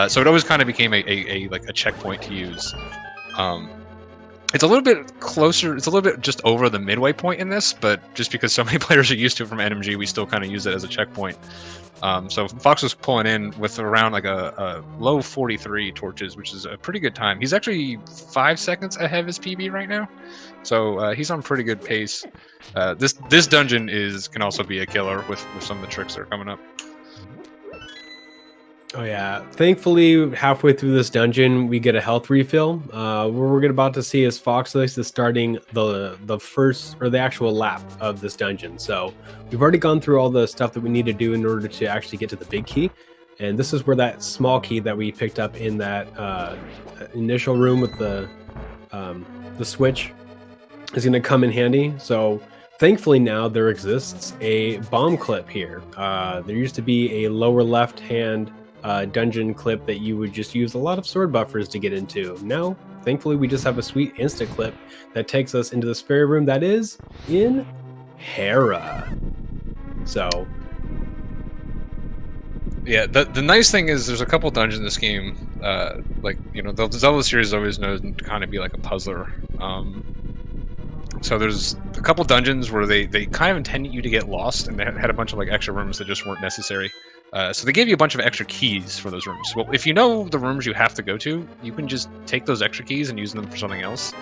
So it always kind of became a checkpoint to use. It's a little bit closer. It's a little bit just over the midway point in this, but just because so many players are used to it from NMG, we still kind of use it as a checkpoint. So Fox was pulling in with around like a low 43 torches, which is a pretty good time. He's actually 5 seconds ahead of his PB right now, so he's on pretty good pace. This dungeon can also be a killer with some of the tricks that are coming up. Oh yeah, thankfully halfway through this dungeon we get a health refill. What we're about to see is FoxLisk is starting the first or the actual lap of this dungeon. So we've already gone through all the stuff that we need to do in order to actually get to the big key, and this is where that small key that we picked up in that initial room with the switch is going to come in handy. So thankfully now there exists a bomb clip here. There used to be a lower left hand dungeon clip that you would just use a lot of sword buffers to get into. Now, thankfully, we just have a sweet instant clip that takes us into this fairy room that is in Hera. So, yeah, the nice thing is there's a couple dungeons in this game. Like, you know, the Zelda series always knows to kind of be like a puzzler. So there's a couple dungeons where they kind of intended you to get lost, and they had a bunch of like extra rooms that just weren't necessary. So they gave you a bunch of extra keys for those rooms. Well, if you know the rooms you have to go to, you can just take those extra keys and use them for something else.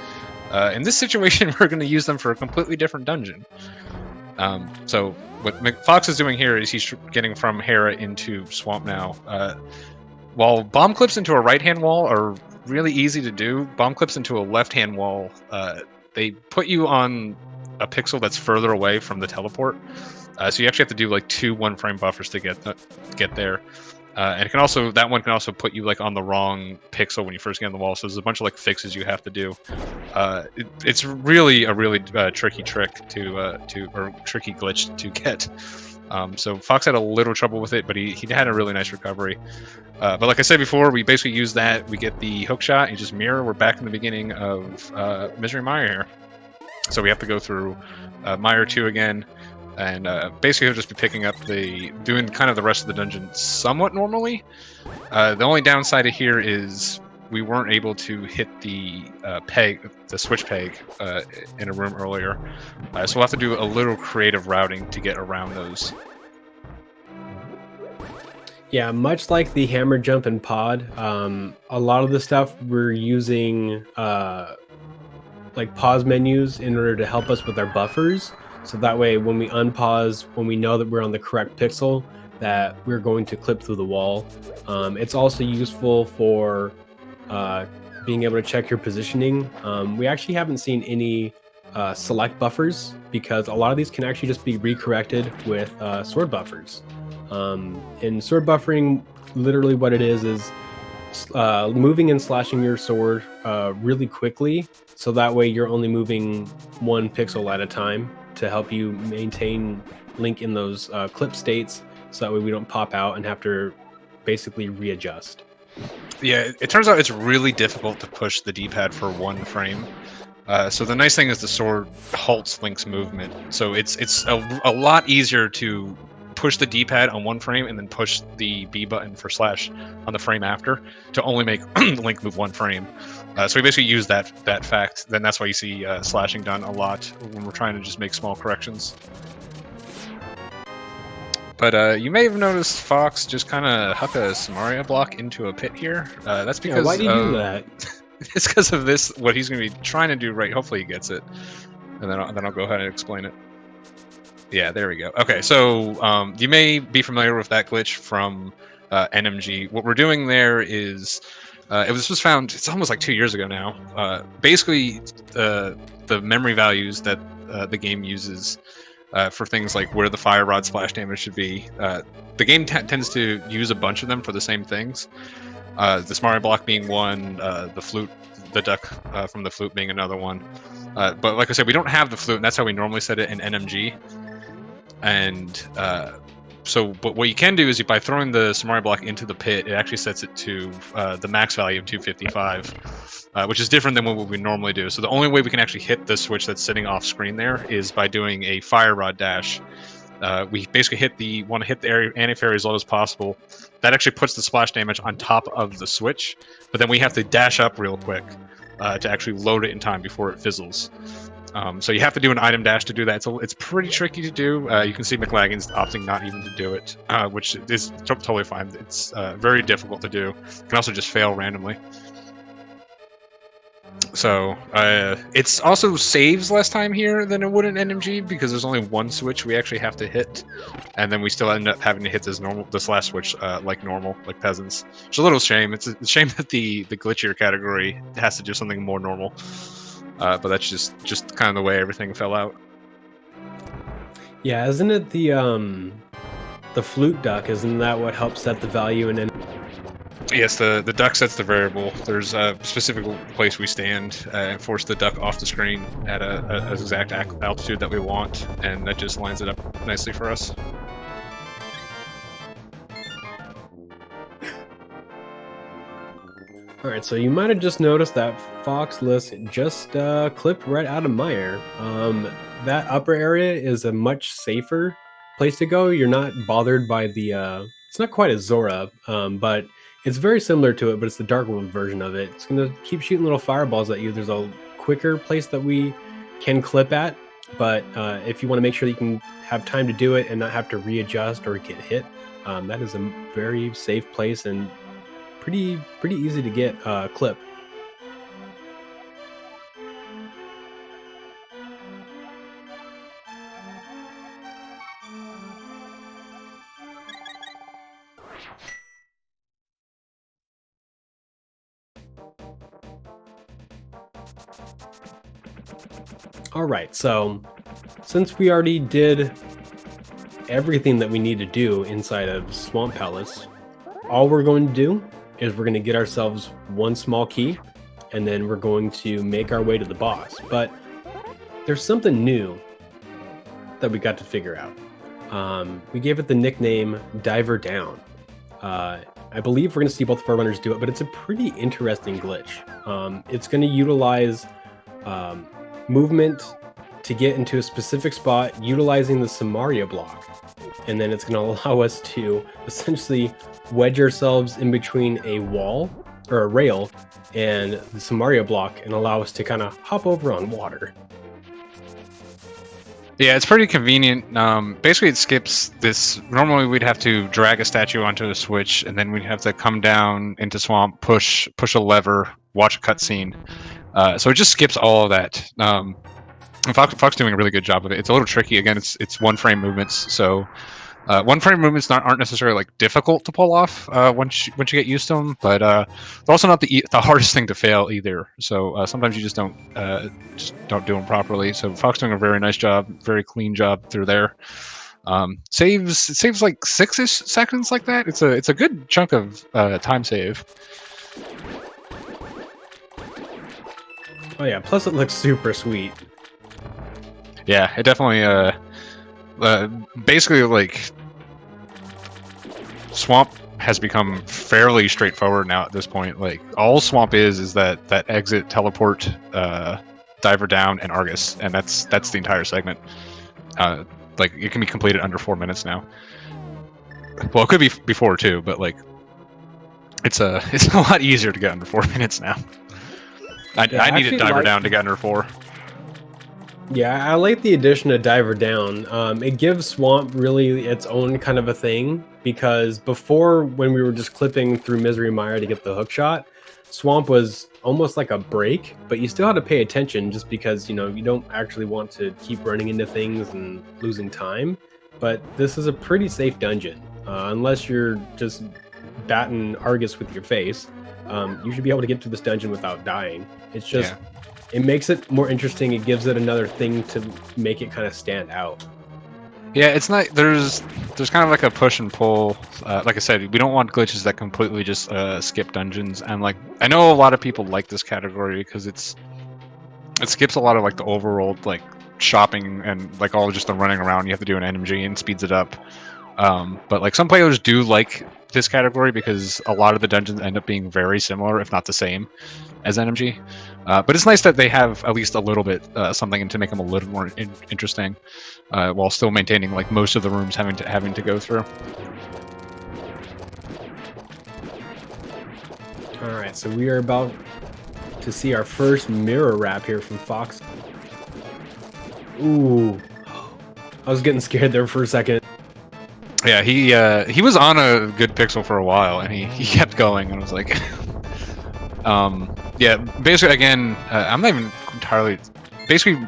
In this situation, we're going to use them for a completely different dungeon. So what Fox is doing here is he's getting from Hera into Swamp now. While bomb clips into a right-hand wall are really easy to do, bomb clips into a left-hand wall, they put you on a pixel that's further away from the teleport. So you actually have to do like 2 1-frame buffers to get there. And that one can also put you like on the wrong pixel when you first get on the wall. So there's a bunch of like fixes you have to do. It's really a really tricky trick or tricky glitch to get. So Fox had a little trouble with it, but he had a really nice recovery. But like I said before, we basically use that. We get the hook shot and just mirror. We're back in the beginning of Misery Mire here. So we have to go through Mire 2 again. And basically he'll just be picking up doing kind of the rest of the dungeon somewhat normally. The only downside of here is we weren't able to hit the switch peg in a room earlier. So we'll have to do a little creative routing to get around those. Yeah, much like the hammer jump and pod, a lot of the stuff we're using like pause menus in order to help us with our buffers. So that way, when we unpause, when we know that we're on the correct pixel, that we're going to clip through the wall. It's also useful for being able to check your positioning. We actually haven't seen any select buffers because a lot of these can actually just be recorrected with sword buffers. In sword buffering, literally what it is moving and slashing your sword really quickly, so that way you're only moving 1 pixel at a time to help you maintain Link in those clip states, so that way we don't pop out and have to basically readjust. Yeah, it turns out it's really difficult to push the D-pad for 1 frame. So the nice thing is the sword halts Link's movement. So it's a lot easier to push the D-pad on 1 frame and then push the B button for slash on the frame after to only make Link move 1 frame. So we basically use that fact. Then that's why you see slashing done a lot when we're trying to just make small corrections. But you may have noticed Fox just kind of huck a Samaria block into a pit here. That's because why do you do that? It's because of this. What he's going to be trying to do, right? Hopefully he gets it, and then I'll go ahead and explain it. Yeah, there we go. Okay, so you may be familiar with that glitch from NMG. What we're doing there is, this was found, it's almost like 2 years ago now. Basically, the memory values that the game uses for things like where the fire rod splash damage should be. The game tends to use a bunch of them for the same things. The Mario block being one, the duck from the flute being another one. But like I said, we don't have the flute, and that's how we normally set it in NMG. And but what you can do is by throwing the Mario block into the pit, it actually sets it to the max value of 255, which is different than what we normally do. So the only way we can actually hit the switch that's sitting off screen there is by doing a fire rod dash. We basically want to hit the anti-fairy as low as possible. That actually puts the splash damage on top of the switch, but then we have to dash up real quick to actually load it in time before it fizzles. So you have to do an item dash to do that. It's pretty tricky to do. You can see Mclagging's opting not even to do it, which is totally fine. It's very difficult to do. You can also just fail randomly. So it's also saves less time here than it would in NMG because there's only one switch we actually have to hit, and then we still end up having to hit this last switch like normal, like peasants. It's a little shame. It's a shame that the glitchier category has to do something more normal, but that's just kind of the way everything fell out. Yeah, isn't it the flute duck? Isn't that what helps set the value in? Yes, the duck sets the variable. There's a specific place we stand and force the duck off the screen at an exact altitude that we want, and that just lines it up nicely for us. Alright, so you might have just noticed that FoxLisk just clipped right out of Mire. That upper area is a much safer place to go. You're not bothered by the... it's not quite a Zora, but it's very similar to it, but it's the dark world version of it. It's going to keep shooting little fireballs at you. There's a quicker place that we can clip at, but if you want to make sure that you can have time to do it and not have to readjust or get hit, that is a very safe place and pretty easy to get clip. All right, so since we already did everything that we need to do inside of Swamp Palace, all we're going to do is we're going to get ourselves one small key, and then we're going to make our way to the boss. But there's something new that we got to figure out. We gave it the nickname Diver Down. I believe we're going to see both of our runners do it, but it's a pretty interesting glitch. It's going to utilize movement to get into a specific spot utilizing the Samaria block, and then it's going to allow us to essentially wedge ourselves in between a wall or a rail and the Samaria block and allow us to kind of hop over on water. Yeah, it's pretty convenient. Basically, it skips this. Normally, we'd have to drag a statue onto a switch, and then we'd have to come down into Swamp, push a lever, watch a cutscene. So it just skips all of that. And Fox doing a really good job of it. It's a little tricky. Again, it's one frame movements, so one frame movements aren't necessarily like difficult to pull off once you get used to them, but they're also not the hardest thing to fail either. So sometimes you just don't do them properly. So Fox doing a very nice job, very clean job through there. Saves like 6-ish seconds like that. It's a good chunk of time save. Oh yeah, plus it looks super sweet. Yeah, it definitely basically like Swamp has become fairly straightforward now at this point. Like all Swamp is that exit, teleport, diver down, and Argus, and that's the entire segment. Like it can be completed under 4 minutes now. Well, it could be before too, but like it's a lot easier to get under 4 minutes now. I needed diver down to get under 4. Yeah, I like the addition of Diver Down. It gives Swamp really its own kind of a thing, because before, when we were just clipping through Misery Mire to get the hook shot, Swamp was almost like a break, but you still had to pay attention just because, you don't actually want to keep running into things and losing time. But this is a pretty safe dungeon, unless you're just batting Argus with your face, you should be able to get to this dungeon without dying. It's just, it makes it more interesting. It gives it another thing to make it kind of stand out. Yeah, it's not. There's kind of like a push and pull. Like I said, we don't want glitches that completely just skip dungeons. And like, I know a lot of people like this category because it skips a lot of like the overworld like shopping and like all just the running around. You have to do an NMG and speeds it up. But like some players do like this category because a lot of the dungeons end up being very similar, if not the same, as NMG. But it's nice that they have at least a little bit something to make them a little more interesting, while still maintaining like most of the rooms having to go through. All right, so we are about to see our first mirror wrap here from Fox. Ooh, I was getting scared there for a second. Yeah, he was on a good pixel for a while, and he kept going, and I was like, yeah, basically again, I'm not even entirely, basically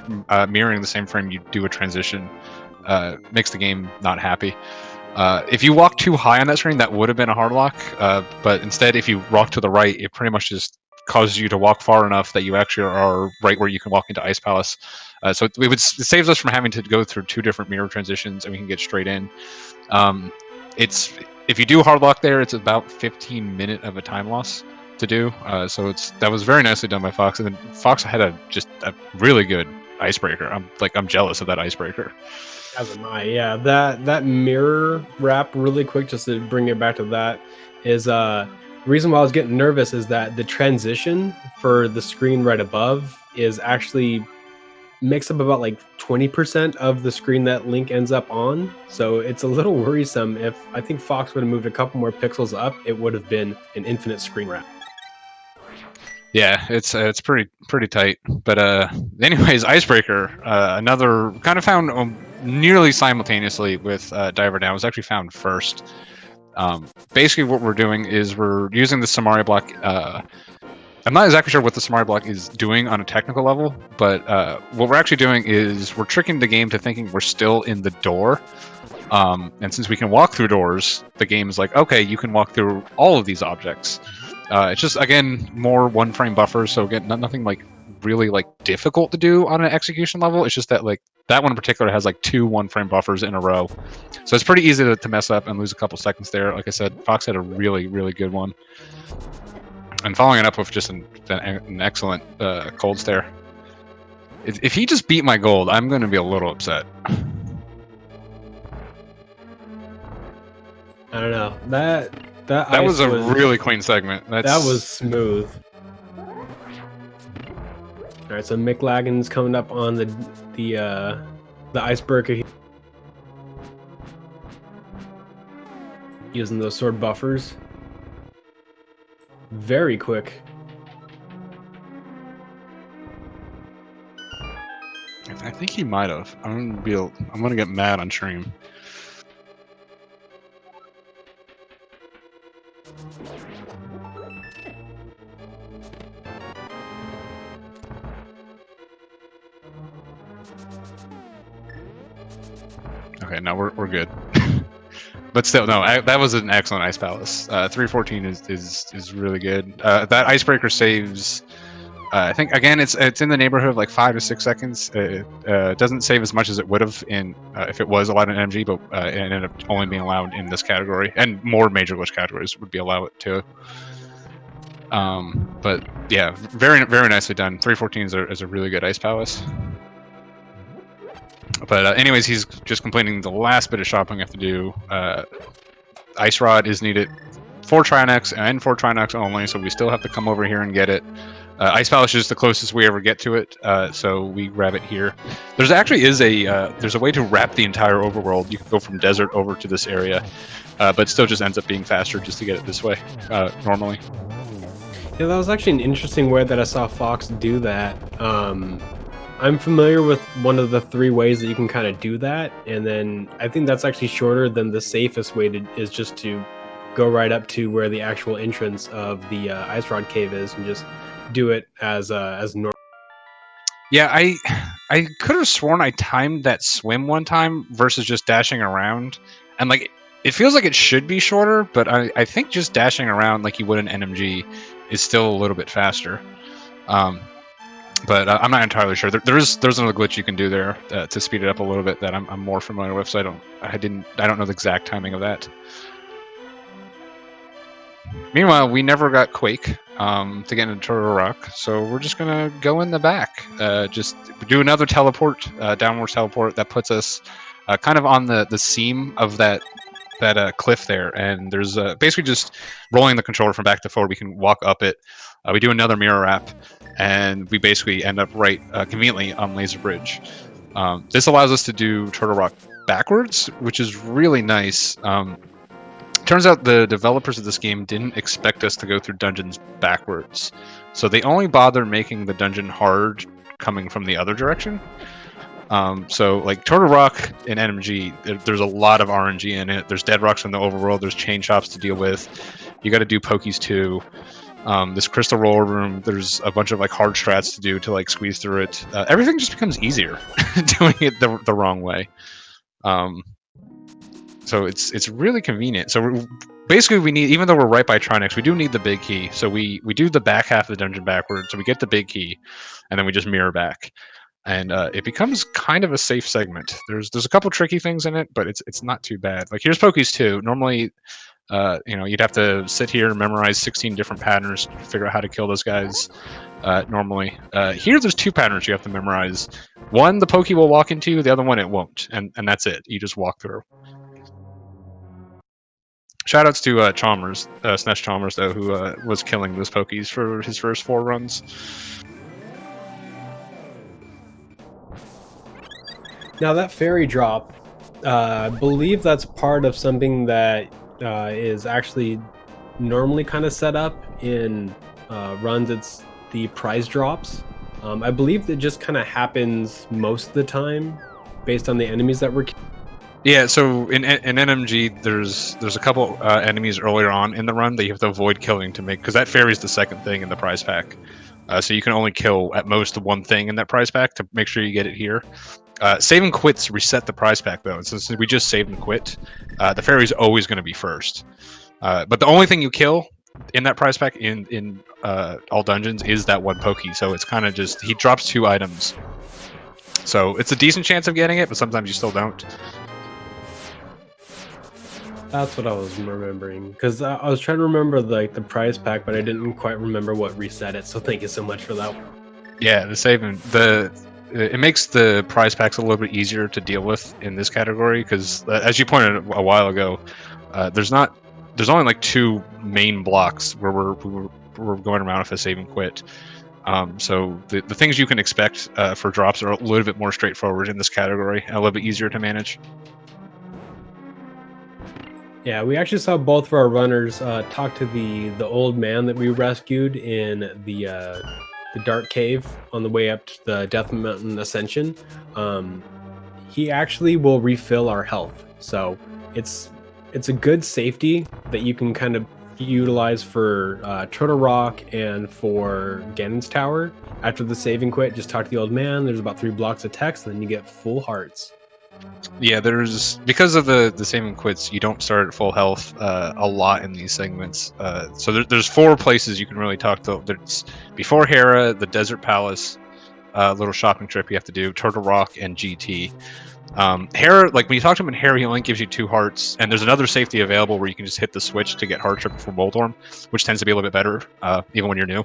mirroring the same frame you do a transition makes the game not happy. If you walk too high on that screen, that would have been a hard lock, but instead, if you walk to the right, it pretty much just causes you to walk far enough that you actually are right where you can walk into Ice Palace. So it saves us from having to go through two different mirror transitions, and we can get straight in. If you do hard lock there, it's about 15-minute of a time loss to do. So that was very nicely done by Fox, and then Fox had just a really good icebreaker. I'm jealous of that icebreaker. As am I. Yeah, that mirror wrap really quick, just to bring it back to that, is the reason why I was getting nervous is that the transition for the screen right above is actually makes up about like 20% of the screen that Link ends up on. So it's a little worrisome. If I think Fox would have moved a couple more pixels up, it would have been an infinite screen wrap. Yeah, it's pretty tight. But anyways, icebreaker, another kind of found nearly simultaneously with Diver Down. It was actually found first. Basically, what we're doing is we're using the Samari block. I'm not exactly sure what the Samari block is doing on a technical level, but what we're actually doing is we're tricking the game to thinking we're still in the door. And since we can walk through doors, the game is like, okay, you can walk through all of these objects. It's just, again, more one-frame buffers, so again, nothing like really like difficult to do on an execution level. It's just that like that one in particular has like 2 one-frame buffers in a row, so it's pretty easy to mess up and lose a couple seconds there. Like I said, Fox had a really good one. And following it up with just an excellent cold stare. If he just beat my gold, I'm going to be a little upset. I don't know. That was a really clean segment. That was smooth. All right, so Mclagging's coming up on the icebreaker, using those sword buffers. Very quick. I think he might have. I'm gonna get mad on stream. Okay, no, we're good. But still, no, that was an excellent Ice Palace. 314 is really good. That icebreaker saves. I think again, it's in the neighborhood of like 5 to 6 seconds. It doesn't save as much as it would have in if it was allowed in MG, but it ended up only being allowed in this category, and more major glitch categories would be allowed too. But yeah, very nicely done. 314 is a really good Ice Palace. But anyways, he's just completing the last bit of shopping I have to do. Ice Rod is needed for Trinex and for Trinex only, so we still have to come over here and get it. Ice Palace is the closest we ever get to it, so we grab it here. There's actually there's a way to wrap the entire overworld. You can go from desert over to this area, but still just ends up being faster just to get it this way normally. Yeah, that was actually an interesting way that I saw Fox do that. I'm familiar with one of the 3 ways that you can kind of do that, and then I think that's actually shorter than the safest way is just to go right up to where the actual entrance of the Ice Rod Cave is and just do it as normal. Yeah, I could have sworn I timed that swim one time versus just dashing around, and like It feels like it should be shorter, but I think just dashing around like you would in NMG is still a little bit faster. But I'm not entirely sure. There's another glitch you can do there to speed it up a little bit that I'm more familiar with. So I don't know the exact timing of that. Meanwhile, we never got Quake to get into Turtle Rock, so we're just gonna go in the back. Just do another teleport, downwards teleport that puts us kind of on the seam of that cliff there, and there's basically just rolling the controller from back to forward. We can walk up it. We do another mirror wrap, and we basically end up right conveniently on Laser Bridge. This allows us to do Turtle Rock backwards, which is really nice. Turns out the developers of this game didn't expect us to go through dungeons backwards, so they only bother making the dungeon hard coming from the other direction. So like Turtle Rock in NMG, there's a lot of RNG in it. There's dead rocks from the overworld. There's chain chops to deal with. You got to do pokies too. This crystal roller room, there's a bunch of like hard strats to do to like squeeze through it. Everything just becomes easier doing it the wrong way. So it's really convenient. So basically we need, even though we're right by Trinix, we do need the big key. So we do the back half of the dungeon backwards. So we get the big key, and then we just mirror back. And it becomes kind of a safe segment. There's a couple tricky things in it, but it's not too bad. Like here's Pokies 2. Normally, you'd have to sit here and memorize 16 different patterns to figure out how to kill those guys. Normally, here there's 2 patterns you have to memorize. One the Pokey will walk into, the other one it won't, and that's it. You just walk through. Shoutouts to Chalmers, Snesh Chalmers, though, who was killing those Pokies for his first 4 runs. Now that fairy drop, I believe that's part of something that is actually normally kind of set up in runs. It's the prize drops. I believe that just kind of happens most of the time based on the enemies that we're. Yeah, so in NMG, there's a couple enemies earlier on in the run that you have to avoid killing to make, because that fairy's the second thing in the prize pack. So you can only kill at most one thing in that prize pack to make sure you get it here. Save and quits reset the prize pack though, and since we just saved and quit, the fairy's always going to be first. But the only thing you kill in that prize pack in all dungeons is that one Pokey. So it's kind of just, he drops 2 items. So it's a decent chance of getting it, but sometimes you still don't. That's what I was remembering, because I was trying to remember the prize pack, but I didn't quite remember what reset it. So thank you so much for that. Yeah, the saving it makes the prize packs a little bit easier to deal with in this category, because as you pointed out a while ago, there's only like 2 main blocks where we're going around with a save and quit. So the things you can expect for drops are a little bit more straightforward in this category and a little bit easier to manage. Yeah, we actually saw both of our runners talk to the old man that we rescued in the dark cave on the way up to the Death Mountain Ascension. He actually will refill our health, so it's a good safety that you can kind of utilize for Turtle Rock and for Ganon's Tower. After the save and quit, just talk to the old man. There's about 3 blocks of text, and then you get full hearts. Yeah, because of the save and quits, you don't start at full health a lot in these segments. So there's 4 places you can really talk to. There's before Hera, the Desert Palace, little shopping trip you have to do, Turtle Rock, and GT. Hera, like when you talk to him in Hera, he only gives you 2 hearts, and there's another safety available where you can just hit the switch to get heart triple from Moldorm, which tends to be a little bit better, even when you're new.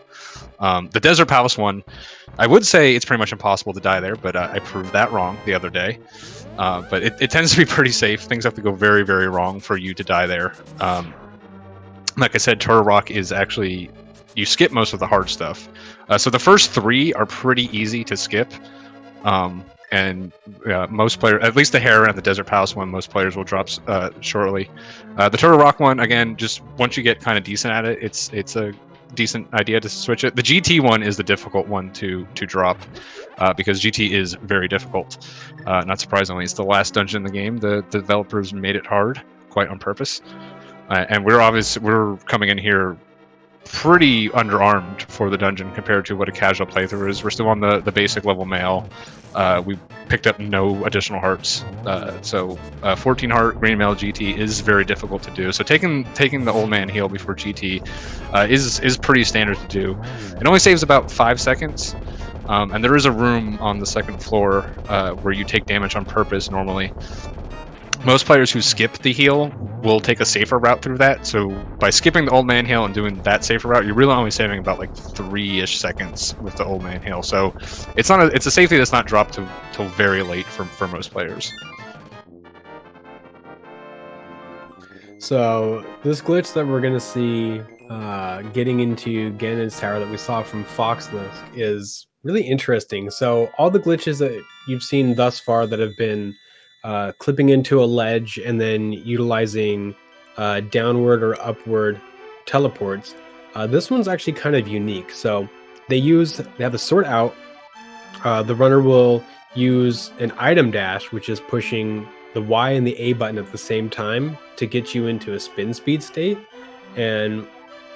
The Desert Palace one, I would say it's pretty much impossible to die there, but I proved that wrong the other day. But it tends to be pretty safe. Things have to go very, very wrong for you to die there. Like I said, Turtle Rock is actually, you skip most of the hard stuff. So the first 3 are pretty easy to skip. And most players, at least the Hera and the Desert Palace one, most players will drop shortly. The Turtle Rock one, again, just once you get kind of decent at it, it's a decent idea to switch it. The GT one is the difficult one to drop, because GT is very difficult. Not surprisingly, it's the last dungeon in the game. The developers made it hard, quite on purpose. And we're coming in here pretty underarmed for the dungeon compared to what a casual playthrough is. We're still on the basic level male. We picked up no additional hearts, so 14 heart green male GT is very difficult to do. So taking the old man heal before GT is pretty standard to do. It only saves about 5 seconds, and there is a room on the second floor where you take damage on purpose normally. Most players who skip the heal will take a safer route through that. So by skipping the old man heal and doing that safer route, you're really only saving about like 3-ish seconds with the old man heal. So it's a safety that's not dropped till very late for most players. So this glitch that we're gonna see getting into Ganon's Tower that we saw from FoxLisk is really interesting. So all the glitches that you've seen thus far that have been clipping into a ledge and then utilizing downward or upward teleports, this one's actually kind of unique. So they have a sort out. The runner will use an item dash, which is pushing the Y and the A button at the same time to get you into a spin speed state. And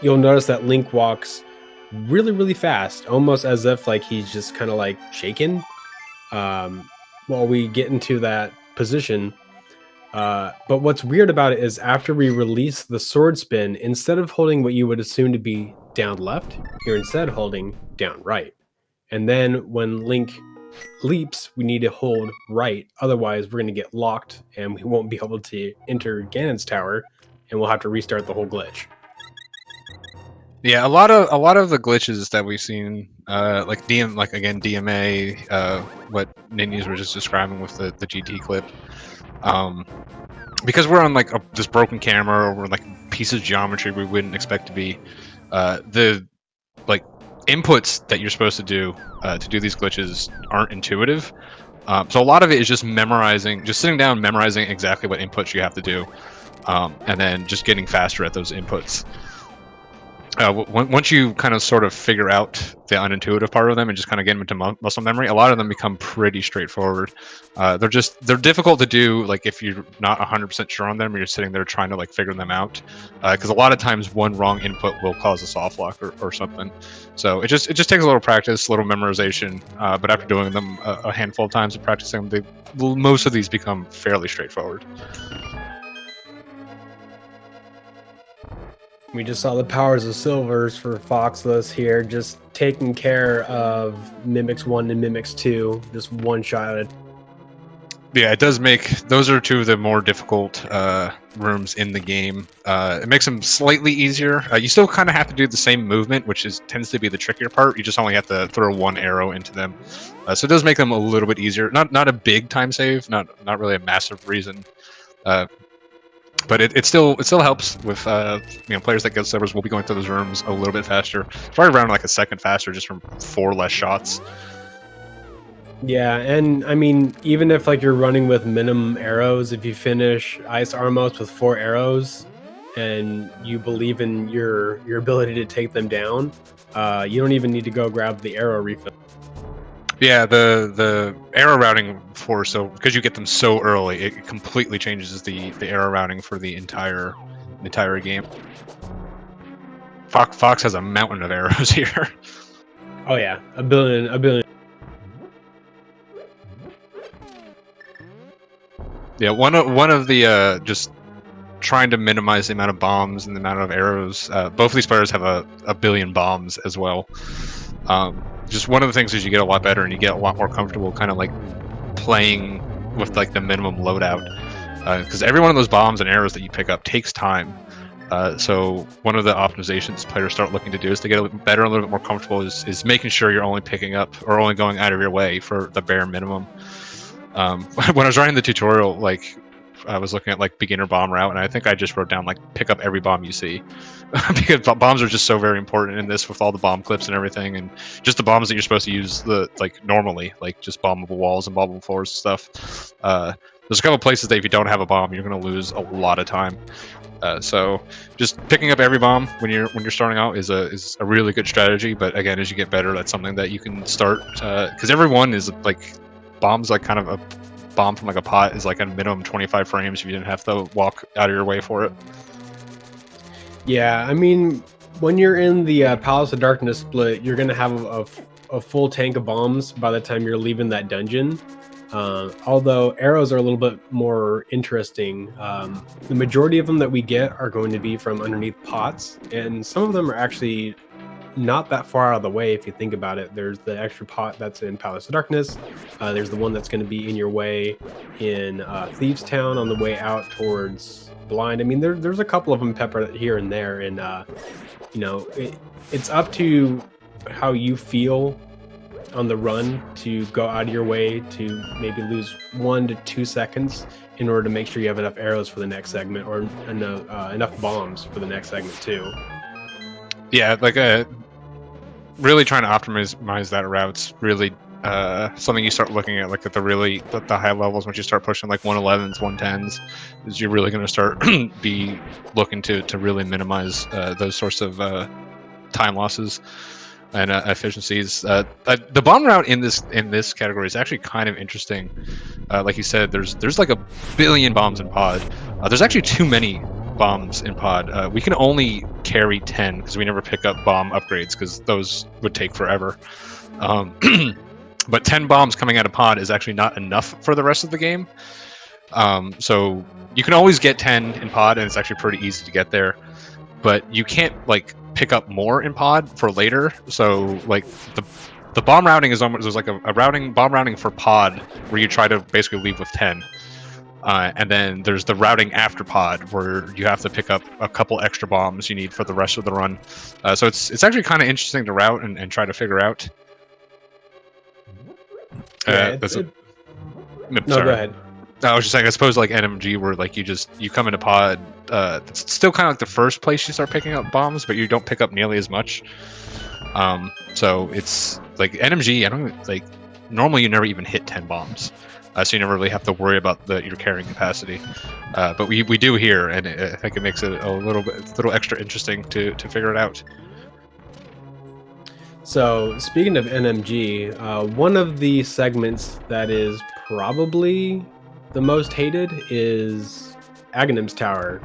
you'll notice that Link walks really, really fast, almost as if like he's just kind of like shaken while we get into that position. But what's weird about it is after we release the sword spin, instead of holding what you would assume to be down left, you're instead holding down right. And then when Link leaps, we need to hold right. Otherwise, we're going to get locked and we won't be able to enter Ganon's Tower, and we'll have to restart the whole glitch. Yeah, a lot of the glitches that we've seen, like DMA, what Ninjas were just describing with the GT clip, because we're on like this broken camera or we're like pieces of geometry we wouldn't expect to be, the like inputs that you're supposed to do these glitches aren't intuitive. So a lot of it is just sitting down, memorizing exactly what inputs you have to do, and then just getting faster at those inputs. Once you kind of sort of figure out the unintuitive part of them and just kind of get them into muscle memory, a lot of them become pretty straightforward. They're difficult to do, like if you're not 100% sure on them or you're sitting there trying to like figure them out, because a lot of times one wrong input will cause a soft lock or something. So it just takes a little practice, a little memorization, but after doing them a handful of times and practicing, most of these become fairly straightforward. We just saw the powers of silvers for FoxLisk here, just taking care of Mimics 1 and Mimics 2, just one-shotted. Yeah, it does make... Those are two of the more difficult rooms in the game. It makes them slightly easier. You still kind of have to do the same movement, which tends to be the trickier part. You just only have to throw one arrow into them. So it does make them a little bit easier. Not a big time save, not really a massive reason. But it still helps with players that get servers will be going through those rooms a little bit faster, probably around like a second faster, just from 4 less shots. Yeah, and I mean, even if like you're running with minimum arrows, if you finish Ice Armos with 4 arrows, and you believe in your ability to take them down, you don't even need to go grab the arrow refill. Yeah, the arrow routing because you get them so early, it completely changes the arrow routing for the entire game. Fox has a mountain of arrows here. Oh yeah, a billion. Yeah, one of the just trying to minimize the amount of bombs and the amount of arrows. Both of these players have a billion bombs as well. Just one of the things is you get a lot better and you get a lot more comfortable kind of like playing with like the minimum loadout, because every one of those bombs and arrows that you pick up takes time. So one of the optimizations players start looking to do is to get a little bit better, a little bit more comfortable, is making sure you're only picking up or only going out of your way for the bare minimum. When I was writing the tutorial, like I was looking at like beginner bomb route, and I think I just wrote down like pick up every bomb you see, because bombs are just so very important in this with all the bomb clips and everything, and just the bombs that you're supposed to use normally, like just bombable walls and bombable floors and stuff. There's a couple places that if you don't have a bomb, you're going to lose a lot of time. So just picking up every bomb when you're starting out is a really good strategy. But again, as you get better, that's something that you can start, because everyone is like bombs, like kind of a bomb from like a pot is like a minimum 25 frames if you didn't have to walk out of your way for it. Yeah, I mean, when you're in the Palace of Darkness split, you're gonna have a full tank of bombs by the time you're leaving that dungeon. Although arrows are a little bit more interesting. The majority of them that we get are going to be from underneath pots, and some of them are actually not that far out of the way if you think about it. There's the extra pot that's in Palace of Darkness. There's the one that's going to be in your way in Thieves Town on the way out towards Blind. I mean, there's a couple of them peppered here and there, and you know, it's up to how you feel on the run to go out of your way to maybe lose 1 to 2 seconds in order to make sure you have enough arrows for the next segment, or enough bombs for the next segment too. Yeah, like really trying to optimize that route's really something you start looking at, like at the high levels. Once you start pushing like 111s, 110s, is you're really going to start be looking to really minimize those sorts of time losses and efficiencies. The bomb route in this category is actually kind of interesting. Like you said, there's like a billion bombs in pod. There's actually too many bombs in pod. We can only carry 10 because we never pick up bomb upgrades because those would take forever. But 10 bombs coming out of pod is actually not enough for the rest of the game. So you can always get 10 in pod, and it's actually pretty easy to get there. But you can't like pick up more in pod for later. So like the bomb routing is almost, there's like a bomb routing for pod where you try to basically leave with 10. And then there's the routing after pod where you have to pick up a couple extra bombs you need for the rest of the run. So it's actually kind of interesting to route and try to figure out. Yeah, Sorry. Go ahead. I was just saying, I suppose like NMG where like you come into pod, it's still kind of like the first place you start picking up bombs, but you don't pick up nearly as much. So it's like NMG, I don't like, normally you never even hit 10 bombs. So you never really have to worry about your carrying capacity. But we do here, and I think it makes it a little extra interesting to figure it out. So speaking of NMG, one of the segments that is probably the most hated is Aghanim's Tower,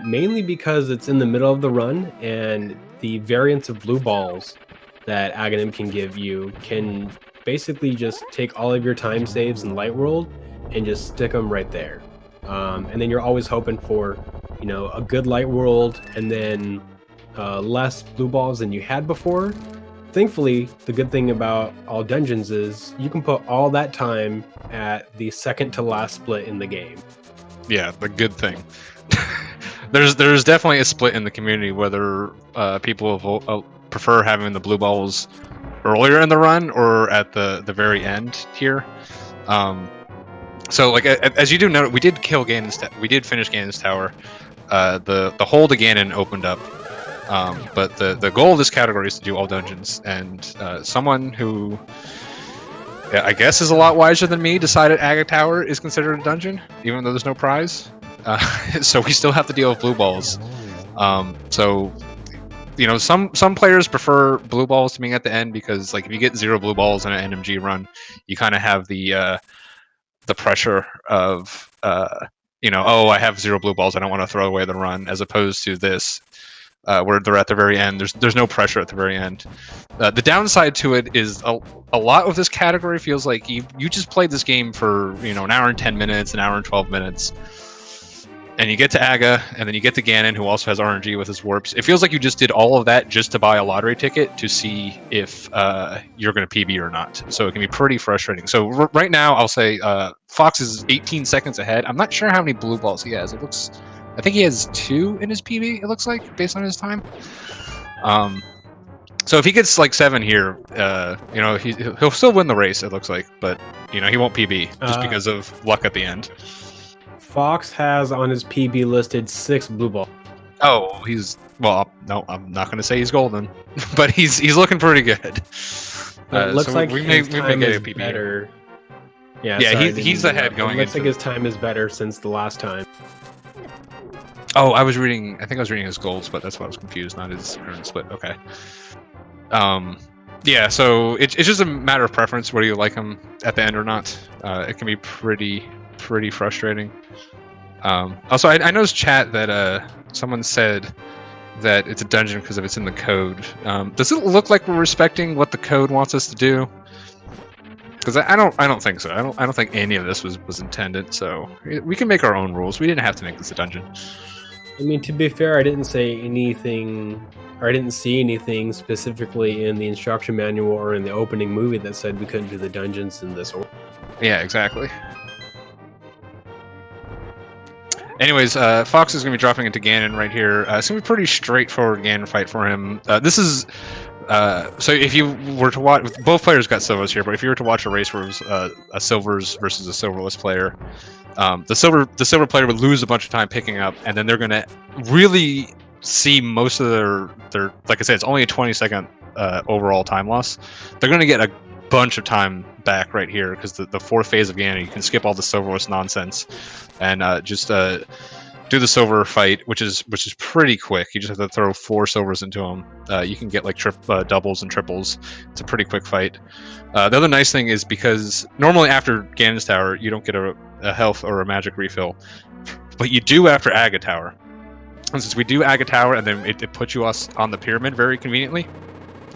mainly because it's in the middle of the run, and the variants of blue balls that Aghanim can give you can basically just take all of your time saves in Light World and just stick them right there. And then you're always hoping for, you know, a good Light World and then less blue balls than you had before. Thankfully, the good thing about all dungeons is you can put all that time at the second to last split in the game. Yeah, the good thing. There's definitely a split in the community whether people prefer having the blue balls earlier in the run or at the very end here. So like as you do note, we did kill Ganon's. We did finish Ganon's Tower. The hole to Ganon opened up. But the goal of this category is to do all dungeons, and someone who I guess is a lot wiser than me decided Aga Tower is considered a dungeon, even though there's no prize. So we still have to deal with blue balls. So you know, some players prefer blue balls to being at the end because like if you get 0 blue balls in an NMG run, you kind of have the pressure of you know, oh, I have 0 blue balls, I don't want to throw away the run, as opposed to this. Where they're at the very end. There's no pressure at the very end. The downside to it is a lot of this category feels like you just played this game for, you know, an hour and 10 minutes, an hour and 12 minutes, and you get to Aga, and then you get to Ganon, who also has RMG with his warps. It feels like you just did all of that just to buy a lottery ticket to see if you're going to PB or not. So it can be pretty frustrating. So right now, I'll say Fox is 18 seconds ahead. I'm not sure how many blue balls he has. I think he has 2 in his PB, it looks like, based on his time. So if he gets like 7 here, you know, he'll still win the race, it looks like, but you know, he won't PB just because of luck at the end. Fox has on his PB listed 6 blue balls. Oh, well, no, I'm not going to say he's golden, but he's looking pretty good. It looks so like we may get a PB better. Yeah, he's ahead going. It looks like his time is better since the last time. Oh, I think I was reading his golds, but that's why I was confused, not his current split. Okay. Yeah, so it's just a matter of preference whether you like him at the end or not. It can be pretty frustrating. Also, I noticed chat that someone said that it's a dungeon because of it's in the code. Does it look like we're respecting what the code wants us to do? Because I don't think so. I don't think any of this was intended. So we can make our own rules. We didn't have to make this a dungeon. I mean, to be fair, I didn't say anything, or I didn't see anything specifically in the instruction manual or in the opening movie that said we couldn't do the dungeons in this order. Yeah, exactly. Anyways, Fox is going to be dropping into Ganon right here. It's going to be a pretty straightforward Ganon fight for him. This is... so if you were to watch... Both players got silvers here, but if you were to watch a race where it was a silvers versus a silverless player, the silver player would lose a bunch of time picking up, and then they're going to really see most of their... Like I said, it's only a 20-second overall time loss. They're going to get a bunch of time back right here because the fourth phase of Ganon, you can skip all the silverless nonsense and just do the silver fight, which is pretty quick. You just have to throw 4 silvers into them. You can get like doubles and triples. It's a pretty quick fight. The other nice thing is because normally after Ganon's Tower you don't get a health or a magic refill, but you do after Aga Tower. And since we do Aga Tower and then it puts you on the pyramid very conveniently,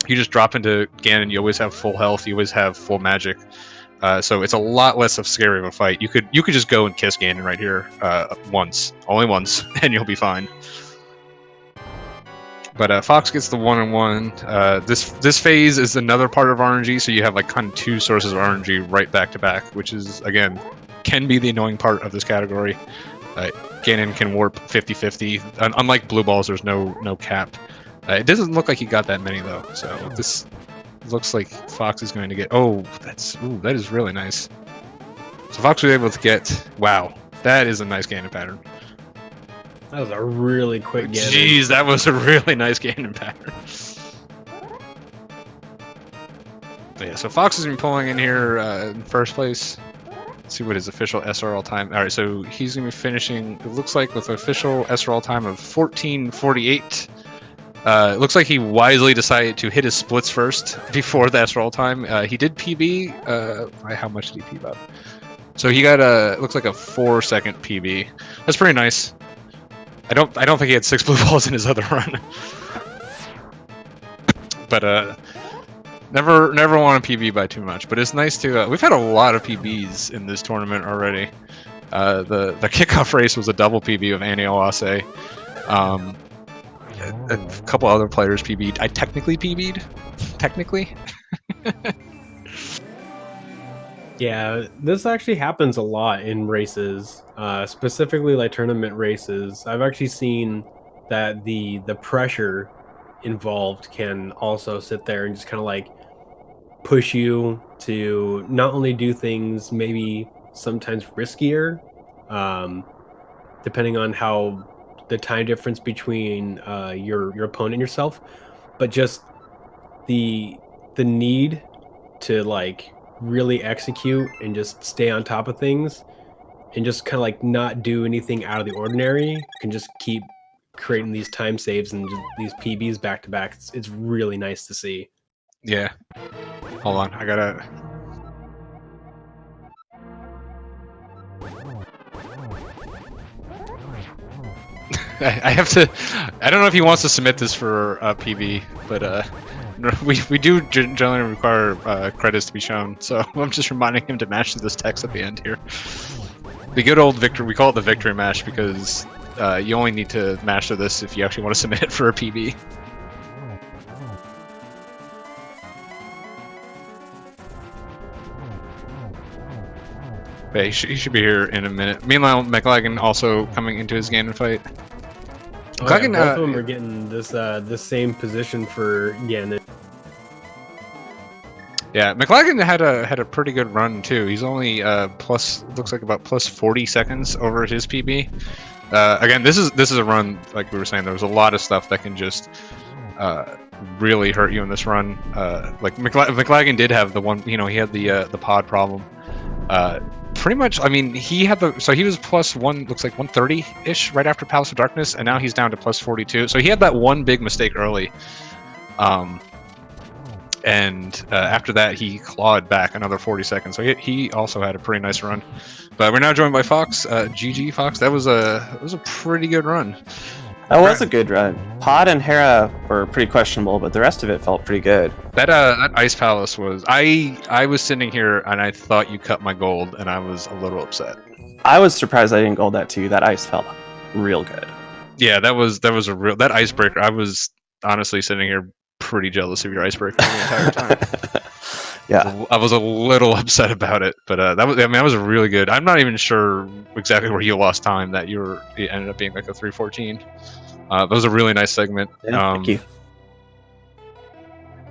you just drop into Ganon, you always have full health, you always have full magic. So it's a lot less of scary of a fight. You could just go and kiss Ganon right here only once, and you'll be fine. But Fox gets the 1-on-1. This phase is another part of RNG, so you have like kind of 2 sources of RNG right back to back, which is again can be the annoying part of this category. Ganon can warp 50-50. Unlike blue balls, there's no cap. It doesn't look like he got that many though, so this looks like Fox is going to get. Oh, that is really nice. So Fox was able to get. Wow, that is a nice Ganon pattern. That was a really quick Ganon. Jeez, that was a really nice Ganon pattern. But yeah, so Fox has been pulling in here in first place. Let's see what his official SRL time. All right, so he's going to be finishing. It looks like with official SRL time of 14:48. It looks like he wisely decided to hit his splits first before the SRL time. He did PB. How much did he PB up? So he got looks like a 4-second PB. That's pretty nice. I don't think he had 6 blue balls in his other run. But never want to PB by too much. But it's nice to. We've had a lot of PBs in this tournament already. The kickoff race was a double PB of Annie Oase. A couple other players PB'd. I technically PB'd. Technically. Yeah, this actually happens a lot in races, specifically like tournament races. I've actually seen that the pressure involved can also sit there and just kind of like push you to not only do things maybe sometimes riskier, depending on how the time difference between your opponent and yourself, but just the need to like really execute and just stay on top of things and just kind of like not do anything out of the ordinary can just keep creating these time saves and just these PBs back to back. It's really nice to see. Yeah. Hold on, I gotta. I have to. I don't know if he wants to submit this for PB, but we do generally require credits to be shown. So I'm just reminding him to match this text at the end here. The good old victory. We call it the victory match because you only need to master this if you actually want to submit it for a PB. Okay, he should be here in a minute. Meanwhile, Mclagging also coming into his Ganon fight. Oh, yeah, both of them are getting this same position for Ganon. Yeah, Mclagging had a pretty good run too. He's only looks like about plus 40 seconds over his PB. Again, this is a run like we were saying. There was a lot of stuff that can just really hurt you in this run. Like Mclagging did have the one. He had the pod problem. Pretty much, I mean, he was plus 1, looks like 130-ish right after Palace of Darkness, and now he's down to plus 42. So he had that one big mistake early. And after that, he clawed back another 40 seconds. So he also had a pretty nice run. But we're now joined by Fox. GG, Fox. That was a pretty good run. That was a good run. Pod and Hera were pretty questionable, but the rest of it felt pretty good. That Ice Palace was. I was sitting here and I thought you cut my gold, and I was a little upset. I was surprised I didn't gold that too. That ice felt real good. Yeah, that was a real that icebreaker. I was honestly sitting here pretty jealous of your icebreaker the entire time. Yeah, I was a little upset about it, but that was a really good. I'm not even sure exactly where you lost time. That it ended up being like a 3:14. That was a really nice segment. yeah, thank you.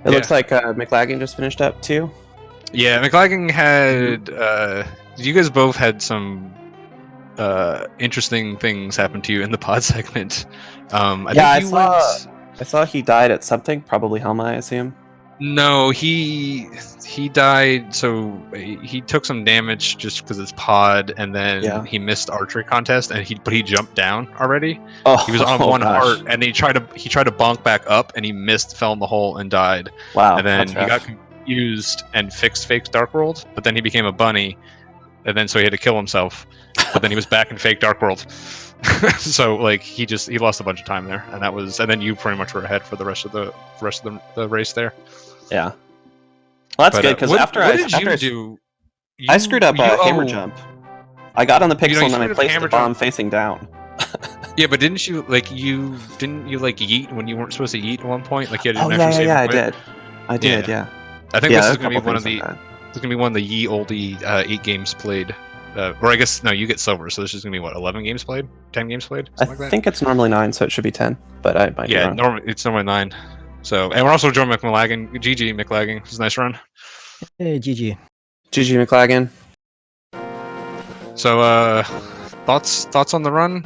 It looks like Mclagging just finished up too. Yeah, Mclagging had. You guys both had some interesting things happen to you in the pod segment. I saw he died at something, probably Helma, I assume. No, he died. So he took some damage just because it's pod, and then he missed archery contest, and he jumped down already. Oh, he was on one heart, and he tried to bonk back up, and he missed, fell in the hole, and died. Wow! And then he got confused and fixed fake Dark World, but then he became a bunny, and then so he had to kill himself. But then he was back in fake Dark World. So like he lost a bunch of time there, and then you pretty much were ahead for the rest of the race there. Yeah, well, that's good because I screwed up a hammer jump. I got on the pixel and then I placed the bomb facing down. Yeah, but didn't you yeet when you weren't supposed to yeet at one point? Like you had an I did. Yeah. I think this is gonna be one of the ye olde 8 games played. Or I guess no, you get silver, so this is gonna be what 11 games played, 10 games played. I think it's normally 9, so it should be 10. But I might be wrong. It's normally 9. So, and we're also joined by Mclagging. GG Mclagging. It was a nice run. Hey, GG. GG Mclagging. So, thoughts on the run?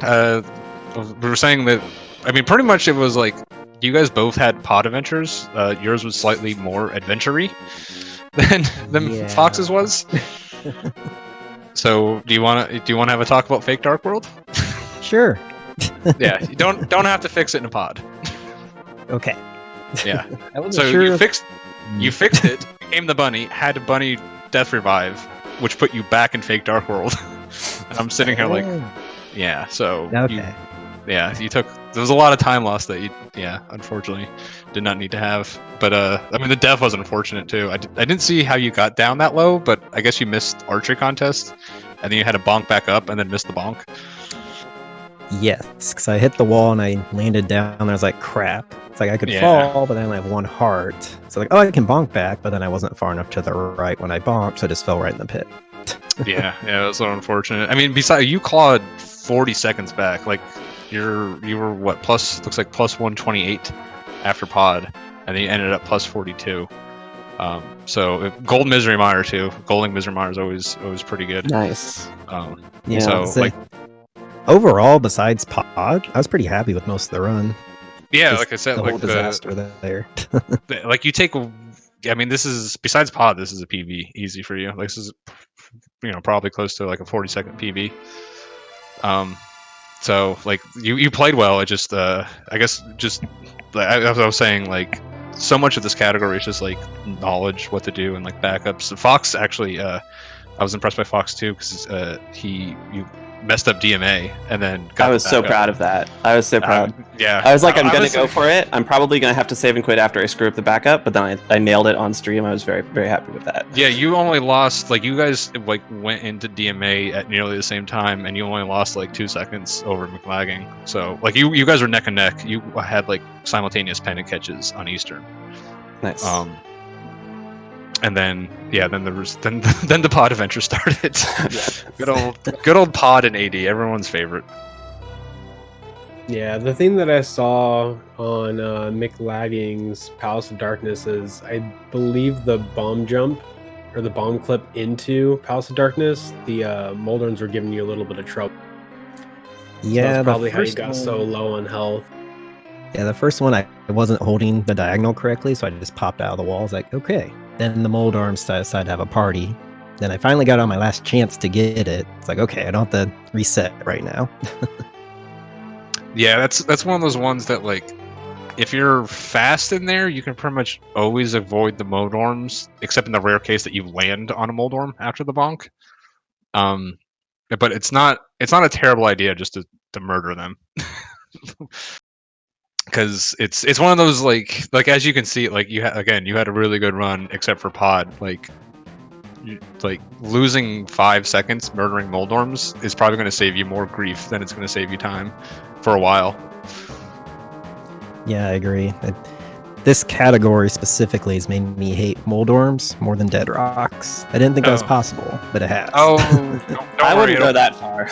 We were saying that, I mean, pretty much it was like you guys both had pod adventures. Yours was slightly more adventure-y than Fox's was. So, do you want to have a talk about fake Dark World? Sure. Yeah, you don't have to fix it in a pod. Okay. Yeah. So sure. you fixed it, became the bunny, had a bunny death revive, which put you back in fake Dark World. And I'm sitting here like, yeah. So you took. There was a lot of time lost that you, unfortunately, did not need to have. But I mean, the death was unfortunate too. I didn't see how you got down that low, but I guess you missed archery contest, and then you had to bonk back up, and then missed the bonk. Yes, because I hit the wall and I landed down, and I was like, crap. It's like I could fall, but then I only have one heart. So like, I can bonk back, but then I wasn't far enough to the right when I bonked, so I just fell right in the pit. Yeah, it was so unfortunate. I mean, besides, you clawed 40 seconds back. Like, you were what, looks like plus 128 after pod, and then you ended up plus 42. So gold Misery Mire too. Golding Misery Mire is always pretty good. Nice. Overall, besides pod, I was pretty happy with most of the run. Yeah, like I said, the whole disaster there. Like you take, I mean, this is besides pod, this is a PB easy for you. Like this is, probably close to like a 40-second PB. So like you played well. It just, I guess, just like I was saying, like so much of this category is just like knowledge, what to do, and like backups. Fox actually, I was impressed by Fox too because you messed up DMA and then I was so proud of that. I was so proud. Yeah. I was like, I'm going to go for it. I'm probably going to have to save and quit after I screw up the backup, but then I nailed it on stream. I was very, very happy with that. Yeah, you only lost, like, you guys like went into DMA at nearly the same time, and you only lost like 2 seconds over Mclagging. So, like, you guys were neck and neck. You had like simultaneous pennant catches on Eastern. Nice. And then then the pod adventure started. Good old pod and AD, everyone's favorite. Yeah, the thing that I saw on Mclagging's Palace of Darkness is, I believe, the bomb jump or the bomb clip into Palace of Darkness. The Moldorms were giving you a little bit of trouble. Yeah, so that's probably how you got so low on health. Yeah, the first one I wasn't holding the diagonal correctly, so I just popped out of the wall. I was like, okay. Then the mold arms decided to have a party. Then I finally got on my last chance to get it. It's like, okay, I don't have to reset right now. Yeah, that's one of those ones that, like, if you're fast in there, you can pretty much always avoid the mold arms, except in the rare case that you land on a mold arm after the bonk. But it's not a terrible idea just to murder them. because it's one of those like as you can see, like you had a really good run except for Pod. Like losing 5 seconds murdering Moldorms is probably going to save you more grief than it's going to save you time for a while. Yeah, I agree. This category specifically has made me hate Moldorms more than Dead Rocks. I didn't think that was possible, but it has. Oh, I wouldn't go that far.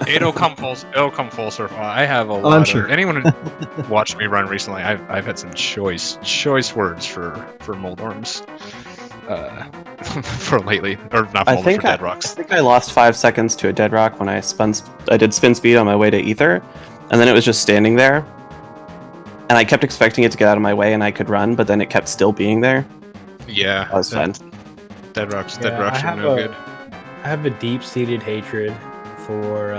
It'll come full circle. I have a lot. I'm sure. Anyone who watched me run recently, I've had some choice words for Moldorms. For lately, or not for Dead Rocks. I think I lost 5 seconds to a Dead Rock when I did spin speed on my way to Ether, and then it was just standing there. And I kept expecting it to get out of my way and I could run, but then it kept still being there. Yeah, that was fun. Dead Rocks are no good. I have a deep-seated hatred for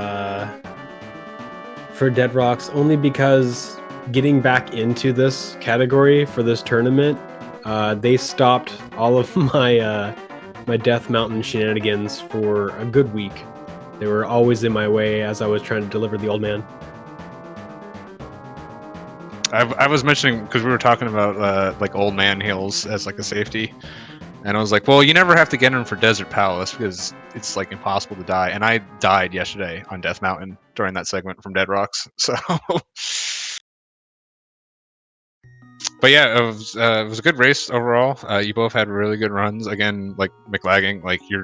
Dead Rocks only because getting back into this category for this tournament, they stopped all of my my Death Mountain shenanigans for a good week. They were always in my way as I was trying to deliver the old man. I was mentioning, because we were talking about like old man heals as like a safety, and I was like, well, you never have to get in for Desert Palace because it's like impossible to die, and I died yesterday on Death Mountain during that segment from Dead Rocks. So but yeah, it was a good race overall. You both had really good runs. Again, like Mclagging, like you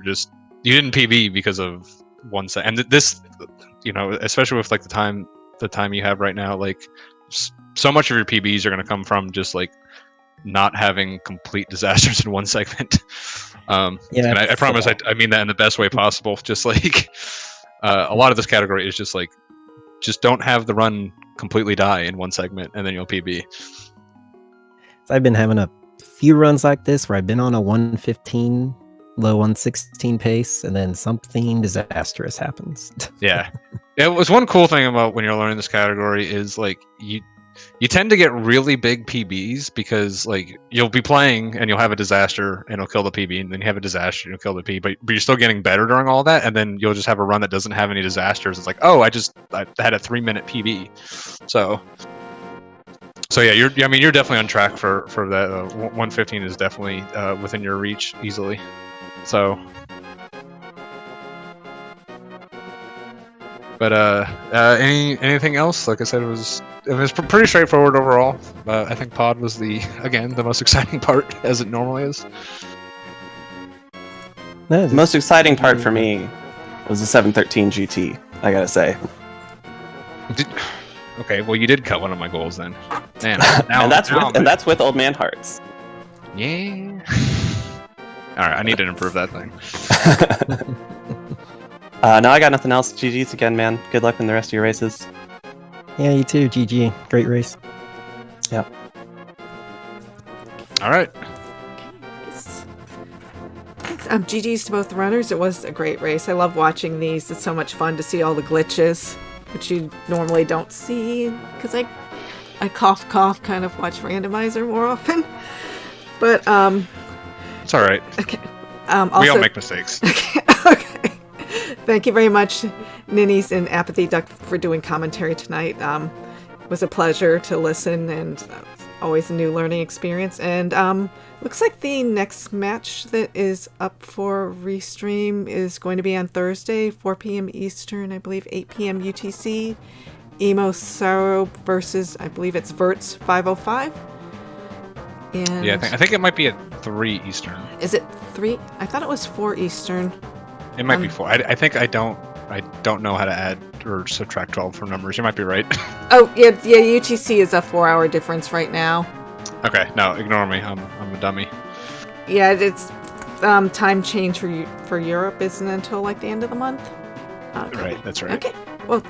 didn't PB because of 1 second. And this, especially with like the time you have right now, like so much of your PBs are going to come from just like not having complete disasters in 1 segment. And I promise I mean that in the best way possible. Just like a lot of this category is just like, just don't have the run completely die in 1 segment and then you'll PB. I've been having a few runs like this where I've been on a 115, low 116 pace, and then something disastrous happens. Yeah. It was one cool thing about when you're learning this category is like you tend to get really big PBs because like you'll be playing and you'll have a disaster and it'll kill the PB, and then you have a disaster and you'll kill the PB, but you're still getting better during all that, and then you'll just have a run that doesn't have any disasters. It's like, oh, I had a 3-minute PB. So yeah, you're definitely on track for that. 115 is definitely within your reach easily. So, but anything else? Like I said, it was pretty straightforward overall. I think Pod was the most exciting part, as it normally is. The most exciting part for me was the 713 GT. I gotta say. Okay, well, you did cut one of my goals then. Man, and that's with Old Man Hearts. Yeah. All right, I need to improve that thing. No, I got nothing else. GG's again, man. Good luck in the rest of your races. Yeah, you too. GG. Great race. Yeah. All right. GG's to both runners. It was a great race. I love watching these. It's so much fun to see all the glitches, which you normally don't see, because I cough kind of watch randomizer more often. But it's all right. Okay. Also, we all make mistakes. Okay. Thank you very much, Ninnies and Apathy Duck, for doing commentary tonight. It was a pleasure to listen, and always a new learning experience. And looks like the next match that is up for restream is going to be on Thursday, 4 p.m. Eastern, I believe 8 p.m. UTC. Emo Sorrow versus, I believe it's Verts 505. And yeah, I think it might be at 3 Eastern. Is it 3? I thought it was 4 Eastern. It might be 4. I think I don't know how to add or subtract 12 from numbers. You might be right. Oh, yeah, UTC is a 4-hour difference right now. Okay, no, ignore me. I'm a dummy. Yeah, it's time change for Europe isn't until like the end of the month. Okay. Right, that's right. Okay. Well,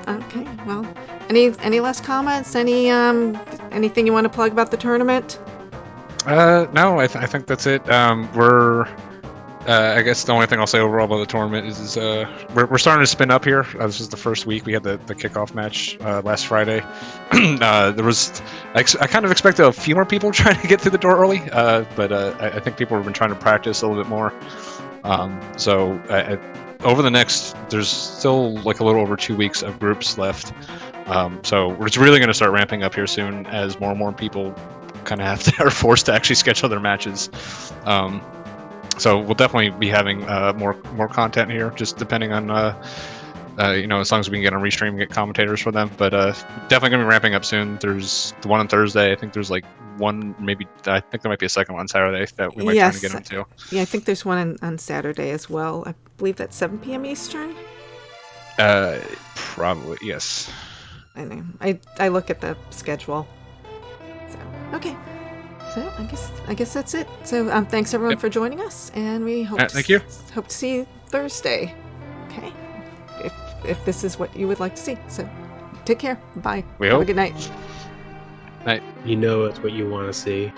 any last comments? Anything you want to plug about the tournament? No, I think that's it. I guess the only thing I'll say overall about the tournament is we're starting to spin up here. This is the first week. We had the kickoff match last Friday. I kind of expected a few more people trying to get through the door early, but I think people have been trying to practice a little bit more. Over the next, there's still like a little over 2 weeks of groups left. So it's really going to start ramping up here soon as more and more people kind of are forced to actually schedule their matches. So we'll definitely be having more content here, just depending on as long as we can get on Restream and get commentators for them. But definitely gonna be ramping up soon. There's the one on Thursday. I think there's like one, maybe I think there might be a second one on Saturday that we might try to get into. Yeah, I think there's one on Saturday as well. I believe that's 7 p.m. Eastern. Probably yes. I know. I look at the schedule. So okay. So I guess that's it. So thanks everyone for joining us, and we hope thank you. Hope to see you Thursday. Okay. If this is what you would like to see. So take care. Bye. Have a good night. Night. You know it's what you want to see.